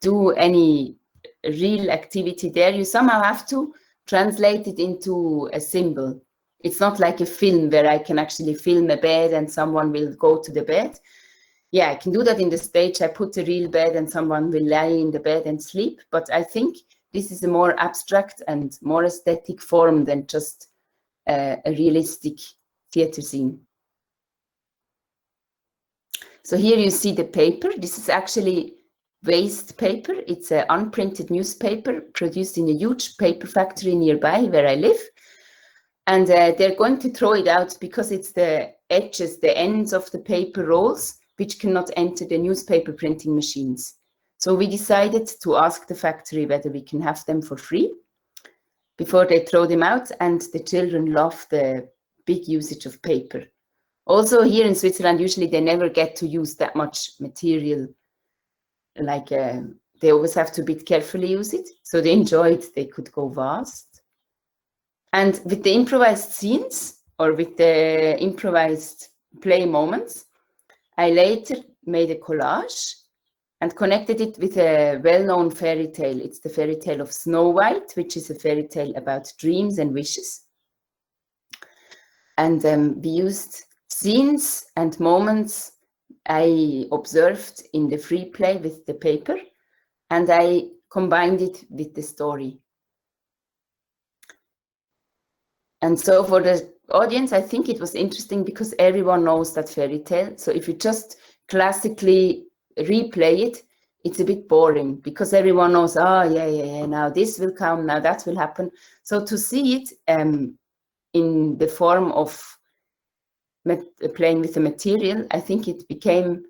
do any real activity there, you somehow have to translate it into a symbol. It's not like a film where I can actually film a bed and someone will go to the bed. Yeah, I can do that in the stage. I put a real bed and someone will lie in the bed and sleep. But I think this is a more abstract and more aesthetic form than just a realistic theater scene. So here you see the paper. This is actually waste paper. It's an unprinted newspaper produced in a huge paper factory nearby where I live. And they're going to throw it out because it's the edges, the ends of the paper rolls, which cannot enter the newspaper printing machines. So we decided to ask the factory whether we can have them for free before they throw them out. And the children love the big usage of paper. Also here in Switzerland, usually they never get to use that much material. Like they always have to a bit carefully use it. So they enjoy it. They could go vast. And with the improvised scenes or with the improvised play moments, I later made a collage and connected it with a well-known fairy tale. It's the fairy tale of Snow White, which is a fairy tale about dreams and wishes. And we used scenes and moments I observed in the free play with the paper, and I combined it with the story. And so for the audience, I think it was interesting because everyone knows that fairy tale. So if you just classically replay it, it's a bit boring because everyone knows, oh, yeah, now this will come, now that will happen. So to see it in the form of playing with the material, I think it became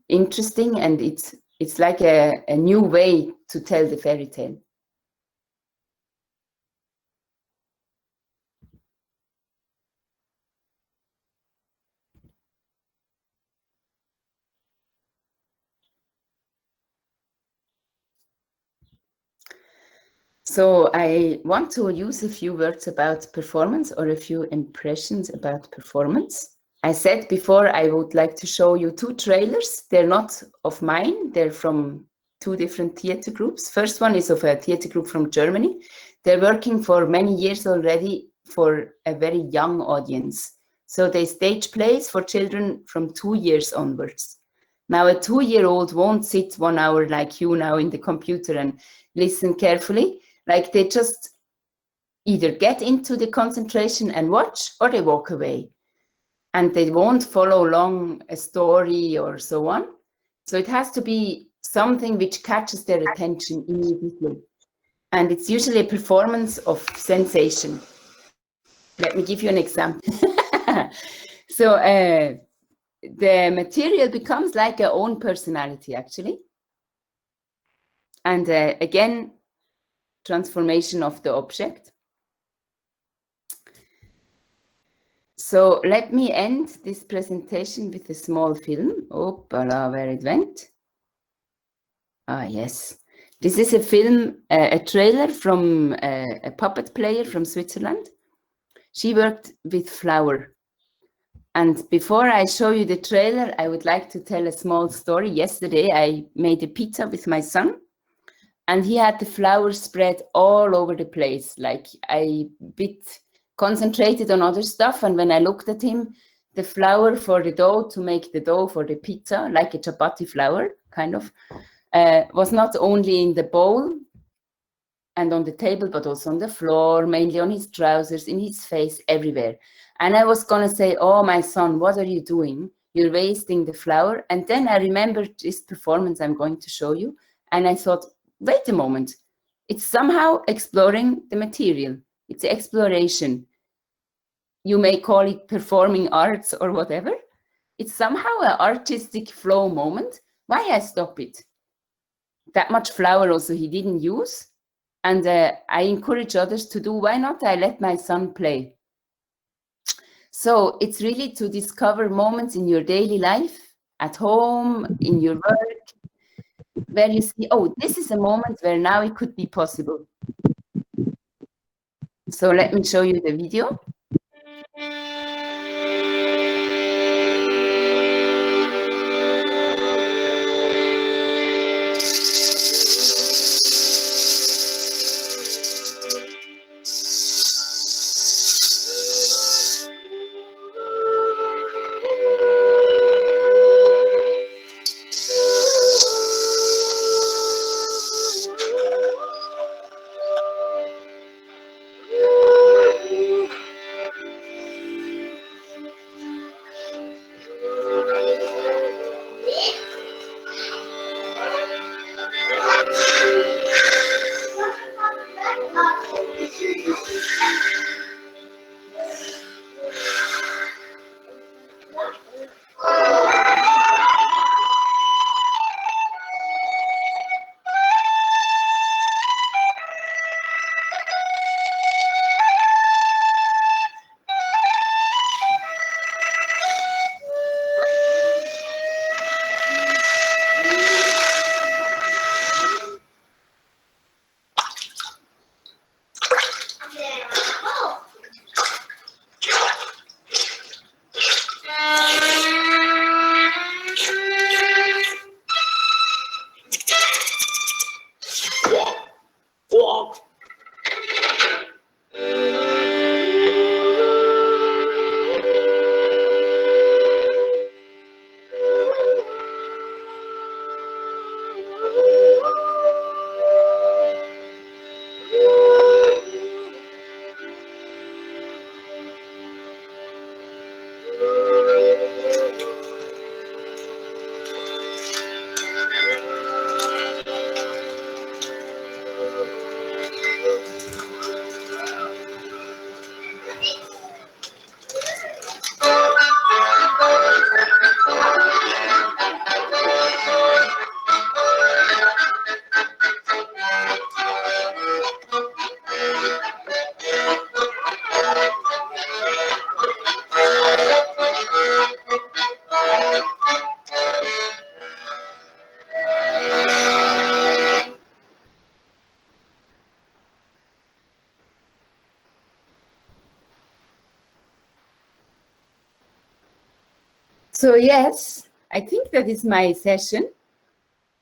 interesting, and it's like a new way to tell the fairy tale. So I want to use a few words about performance, or a few impressions about performance. I said before I would like to show you 2 trailers. They're not of mine. They're from 2 different theater groups. First one is of a theater group from Germany. They're working for many years already for a very young audience. So they stage plays for children from 2 years onwards. Now, a 2-year-old won't sit 1 hour like you now in the computer and listen carefully. Like, they just either get into the concentration and watch, or they walk away. And they won't follow along a story or so on. So it has to be something which catches their attention immediately. And it's usually a performance of sensation. Let me give you an example. So the material becomes like our own personality, actually. And again, transformation of the object. So let me end this presentation with a small film. Opala, where it went. Ah, yes. This is a film, a trailer from a puppet player from Switzerland. She worked with flour. And before I show you the trailer, I would like to tell a small story. Yesterday, I made a pizza with my son, and he had the flour spread all over the place. Like, I bit concentrated on other stuff, and when I looked at him, the flour for the dough, to make the dough for the pizza, like a chapati flour, kind of, was not only in the bowl and on the table, but also on the floor, mainly on his trousers, in his face, everywhere. And I was going to say, oh, my son, what are you doing? You're wasting the flour. And then I remembered this performance I'm going to show you. And I thought, wait a moment. It's somehow exploring the material. It's exploration. You may call it performing arts or whatever. It's somehow an artistic flow moment. Why I stop it? That much flour also he didn't use. And I encourage others to do. Why not? I let my son play. So it's really to discover moments in your daily life, at home, in your work, where you see, oh, this is a moment where now it could be possible. So let me show you the video. So yes, I think that is my session.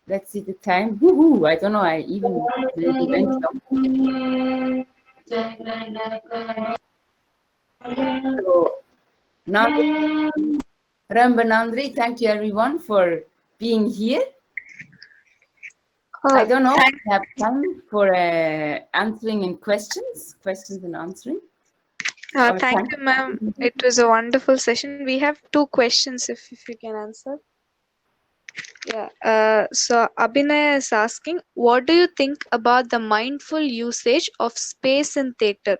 Let's see the time. Woohoo! I don't know. I even maybe went long. So Rambanandri, thank you everyone for being here. I don't know if we have time for answering and questions and answering. Thank you, ma'am. It was a wonderful session. We have two questions if you can answer. Yeah. So Abhinay is asking, what do you think about the mindful usage of space in theatre?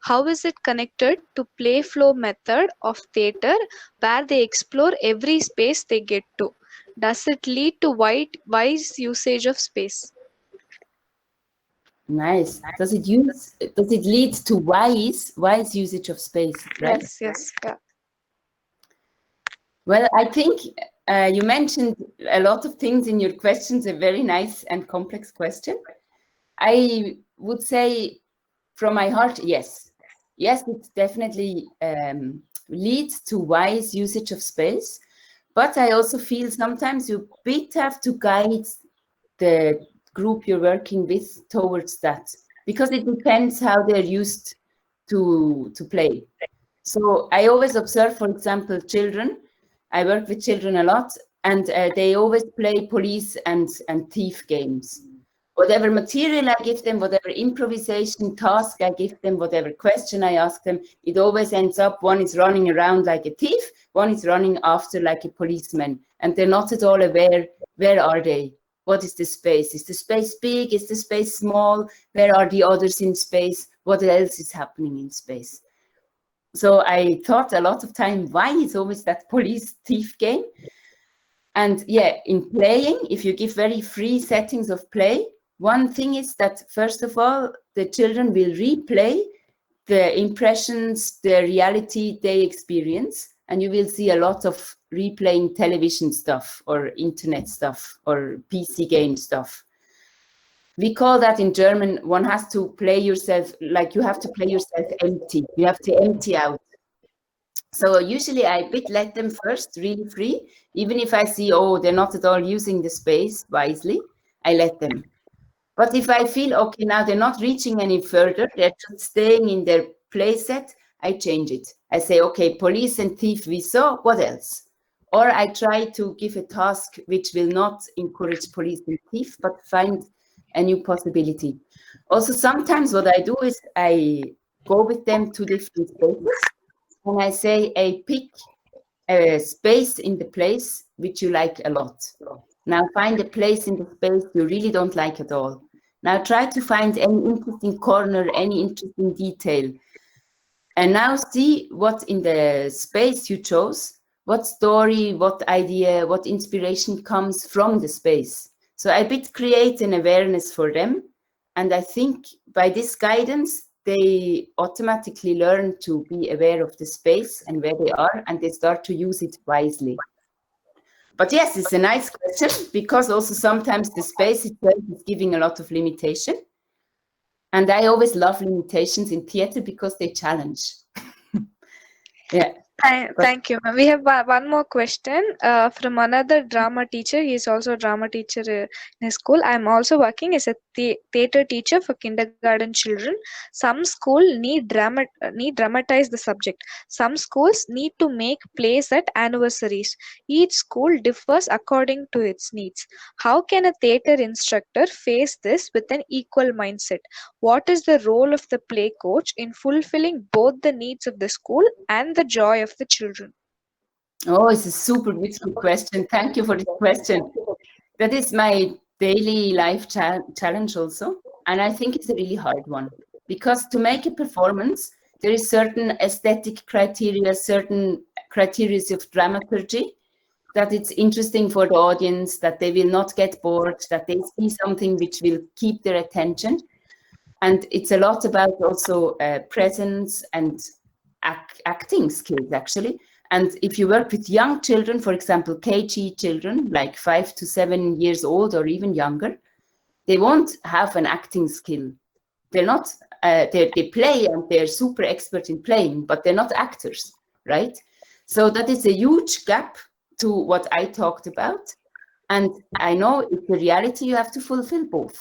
How is it connected to play flow method of theatre where they explore every space they get to? Does it lead to wise usage of space? Nice. Does it lead to wise usage of space, right? Yes. Yeah. Well, I think you mentioned a lot of things in your questions, a very nice and complex question. I would say from my heart, yes. Yes, it definitely leads to wise usage of space. But I also feel sometimes you have to guide the group you're working with towards that, because it depends how they're used to play. So I always observe, for example, children. I work with children a lot, and they always play police and thief games. Whatever material I give them, whatever improvisation task I give them, whatever question I ask them, it always ends up one is running around like a thief, one is running after like a policeman, and they're not at all aware, where are they? What is the space? Is the space big? Is the space small? Where are the others in space? What else is happening in space? So I thought a lot of time, why is always that police thief game? And yeah, in playing, if you give very free settings of play, one thing is that, first of all, the children will replay the impressions, the reality they experience, and you will see a lot of replaying television stuff or internet stuff or PC game stuff. We call that in German, one has to play yourself, like you have to play yourself empty. You have to empty out. So usually I let them first really free. Even if I see, oh, they're not at all using the space wisely, I let them. But if I feel, okay, now they're not reaching any further, they're just staying in their play set, I change it. I say, okay, police and thief we saw, what else? Or I try to give a task which will not encourage police and thief, but find a new possibility. Also, sometimes what I do is I go with them to different spaces, and I say, I pick a space in the place which you like a lot. Now find a place in the space you really don't like at all. Now try to find any interesting corner, any interesting detail. And now see what in the space you chose, what story, what idea, what inspiration comes from the space. So I create an awareness for them. And I think by this guidance, they automatically learn to be aware of the space and where they are, and they start to use it wisely. But yes, it's a nice question, because also sometimes the space itself is giving a lot of limitation. And I always love limitations in theater because they challenge. Yeah. Thank you, ma'am. We have one more question from another drama teacher. He is also a drama teacher in his school. I am also working as a theater teacher for kindergarten children. Some school need dramatize the subject. Some schools need to make plays at anniversaries. Each school differs according to its needs. How can a theater instructor face this with an equal mindset? What is the role of the play coach in fulfilling both the needs of the school and the joy of the children? Oh, it's a super beautiful question. Thank you for this question. That is my daily life challenge also. And I think it's a really hard one, because to make a performance, there is certain aesthetic criteria, certain criteria of dramaturgy, that it's interesting for the audience, that they will not get bored, that they see something which will keep their attention. And it's a lot about also presence and acting skills, actually. And if you work with young children, for example, KG children, like 5 to 7 years old or even younger, they won't have an acting skill. They're not, they play and they're super expert in playing, but they're not actors, right? So that is a huge gap to what I talked about. And I know it's a reality, you have to fulfill both.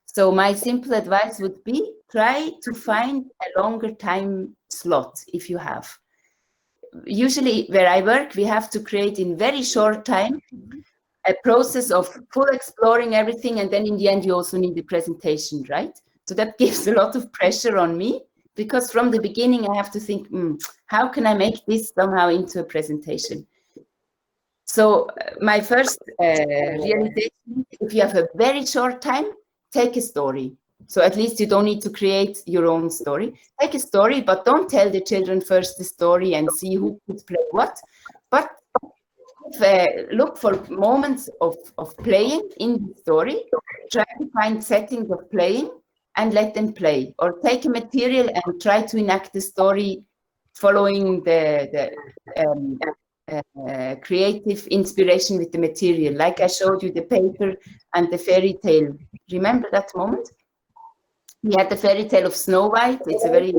So my simple advice would be try to find a longer time slot if you have. Usually where I work, we have to create in very short time a process of full exploring everything. And then in the end, you also need the presentation, right? So that gives a lot of pressure on me because from the beginning, I have to think, how can I make this somehow into a presentation? So my first realization, if you have a very short time, take a story. So at least you don't need to create your own story. Take a story, but don't tell the children first the story and see who could play what. But look for moments of playing in the story. Try to find settings of playing and let them play. Or take a material and try to enact the story following the creative inspiration with the material. Like I showed you the paper and the fairy tale. Remember that moment? We had the fairy tale of Snow White. It's a very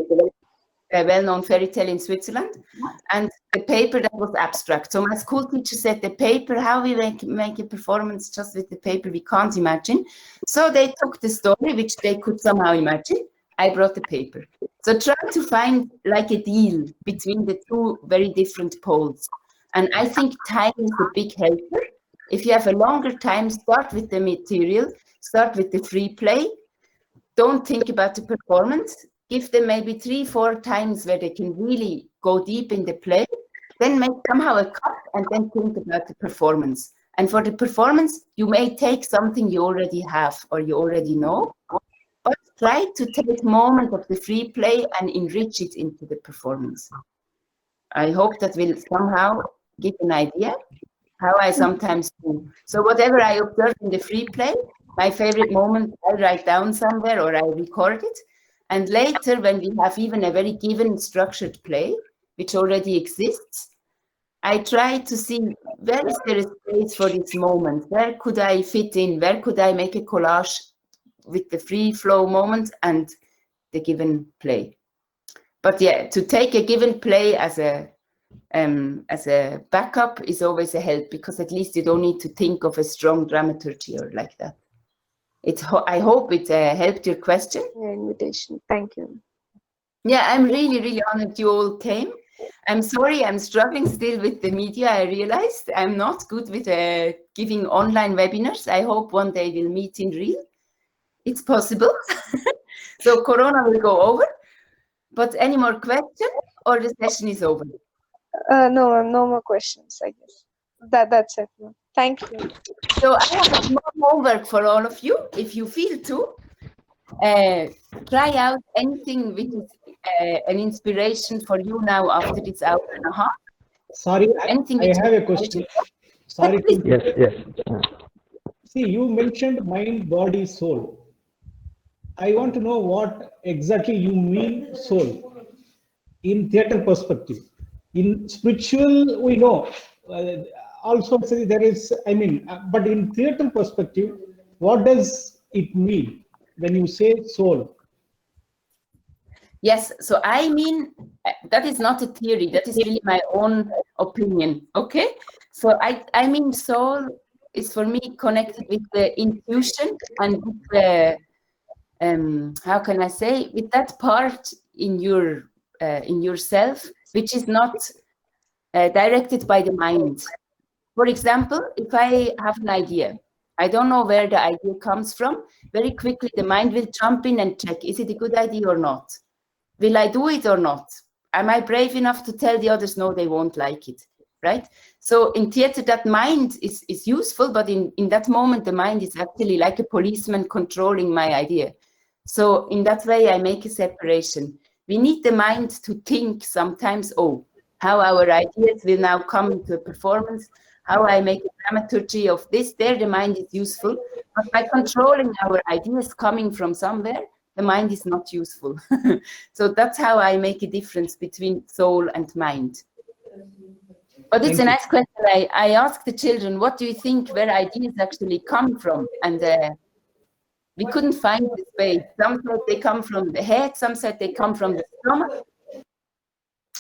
well-known fairy tale in Switzerland. And the paper that was abstract. So my school teacher said the paper, how we make a performance just with the paper, we can't imagine. So they took the story, which they could somehow imagine. I brought the paper. So try to find like a deal between the two very different poles. And I think time is a big helper. If you have a longer time, start with the material, start with the free play. Don't think about the performance. Give them maybe 3-4 times where they can really go deep in the play. Then make somehow a cut and then think about the performance. And for the performance, you may take something you already have or you already know, but try to take moments of the free play and enrich it into the performance. I hope that will somehow give an idea how I sometimes do. So whatever I observe in the free play, my favorite moment, I write down somewhere or I record it. And later, when we have even a very given structured play, which already exists, I try to see where is there a space for this moment? Where could I fit in? Where could I make a collage with the free flow moment and the given play? But yeah, to take a given play as a backup is always a help because at least you don't need to think of a strong dramaturgy or like that. I hope it helped your question. Invitation. Thank you. Yeah, I'm really, really honored you all came. I'm sorry, I'm struggling still with the media. I realized I'm not good with giving online webinars. I hope one day we'll meet in real. It's possible. So Corona will go over. But any more questions or the session is over? No more questions, I guess. That's it. Thank you. So I have more homework for all of you. If you feel to, try out anything which is an inspiration for you now after this hour and a half. Sorry, I have a question. Sorry. Yes. See, you mentioned mind, body, soul. I want to know what exactly you mean soul in theater perspective. In spiritual, we know. Also, there is, but in theater perspective, what does it mean when you say soul? Yes, so I mean, that is not a theory, that is really my own opinion, okay? So I mean soul is for me connected with the intuition and with the, how can I say, with that part in yourself, which is not directed by the mind. For example, if I have an idea, I don't know where the idea comes from, very quickly the mind will jump in and check, is it a good idea or not? Will I do it or not? Am I brave enough to tell the others, no, they won't like it, right? So in theater, that mind is useful, but in that moment, the mind is actually like a policeman controlling my idea. So in that way, I make a separation. We need the mind to think sometimes, how our ideas will now come into a performance, how I make a dramaturgy of this, there the mind is useful. But by controlling our ideas coming from somewhere, the mind is not useful. So that's how I make a difference between soul and mind. But it's a nice question. I ask the children, what do you think where ideas actually come from? And we couldn't find the space. Some said they come from the head, some said they come from the stomach.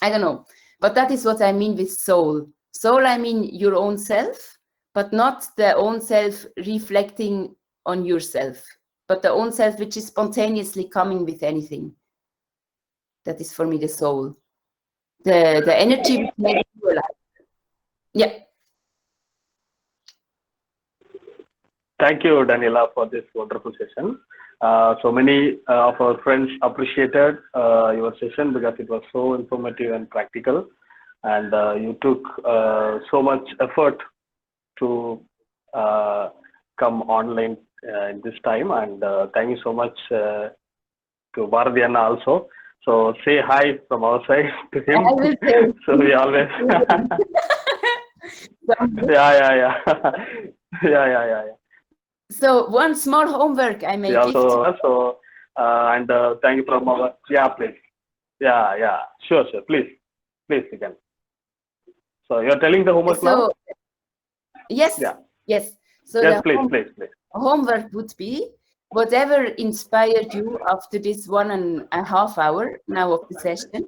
I don't know. But that is what I mean with soul. Soul, I mean your own self, but not the own self reflecting on yourself, but the own self which is spontaneously coming with anything. That is for me the soul. The energy which makes you alive. Yeah. Thank you, Daniela, for this wonderful session. So many of our friends appreciated your session because it was so informative and practical, and you took so much effort to come online in this time. And thank you so much to Bharadiana also. So say hi from our side to him. I will say. So we always. Yeah. Yeah. So one small homework I may Yeah, give. so and thank you from our, yeah, please. Yeah. Sure. Please, you can. So you're telling the homework now? Yes. Yeah. Yes. So Yes, the please. homework would be whatever inspired you after this 1.5 hour now of the session.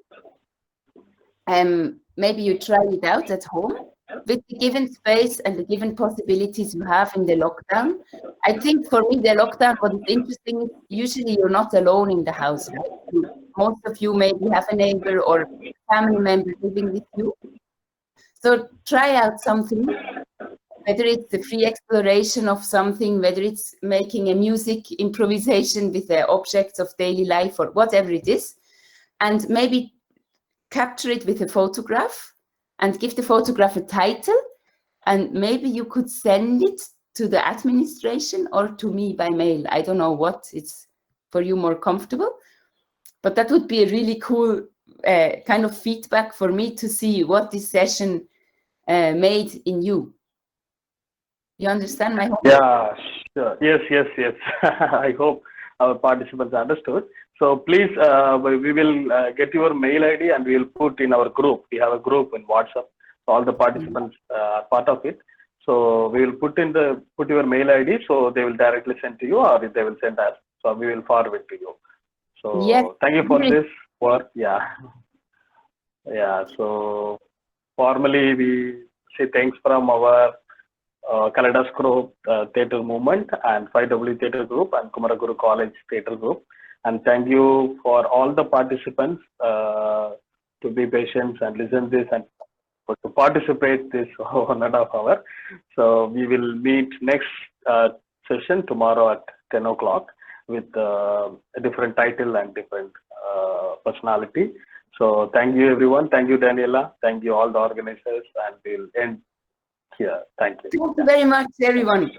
Maybe you try it out at home with the given space and the given possibilities you have in the lockdown. I think for me, the lockdown, what is interesting is usually you're not alone in the house, right? Most of you maybe have a neighbor or family member living with you. So try out something, whether it's the free exploration of something, whether it's making a music improvisation with the objects of daily life or whatever it is, and maybe capture it with a photograph and give the photograph a title, and maybe you could send it to the administration or to me by mail. I don't know what it's for you more comfortable, but that would be a really cool kind of feedback for me to see what this session made in you. You understand my homework? Yeah, sure. Yes. I hope our participants understood. So please, we will get your mail ID and we will put in our group. We have a group in WhatsApp. So all the participants are part of it. So we will put your mail ID, so they will directly send to you, or they will send us. So we will forward to you. So yes. Thank you for this work. Yeah. So formally we say thanks from our Kaleidoscope Theatre Movement and 5W Theatre Group and Kumaraguru College Theatre Group. And thank you for all the participants to be patient and listen this and to participate this 1.5 hour. So we will meet next session tomorrow at 10 o'clock with a different title and different personality. So thank you everyone. Thank you Daniela. Thank you all the organizers, and we'll end here. Thank you. Thank you very much everyone.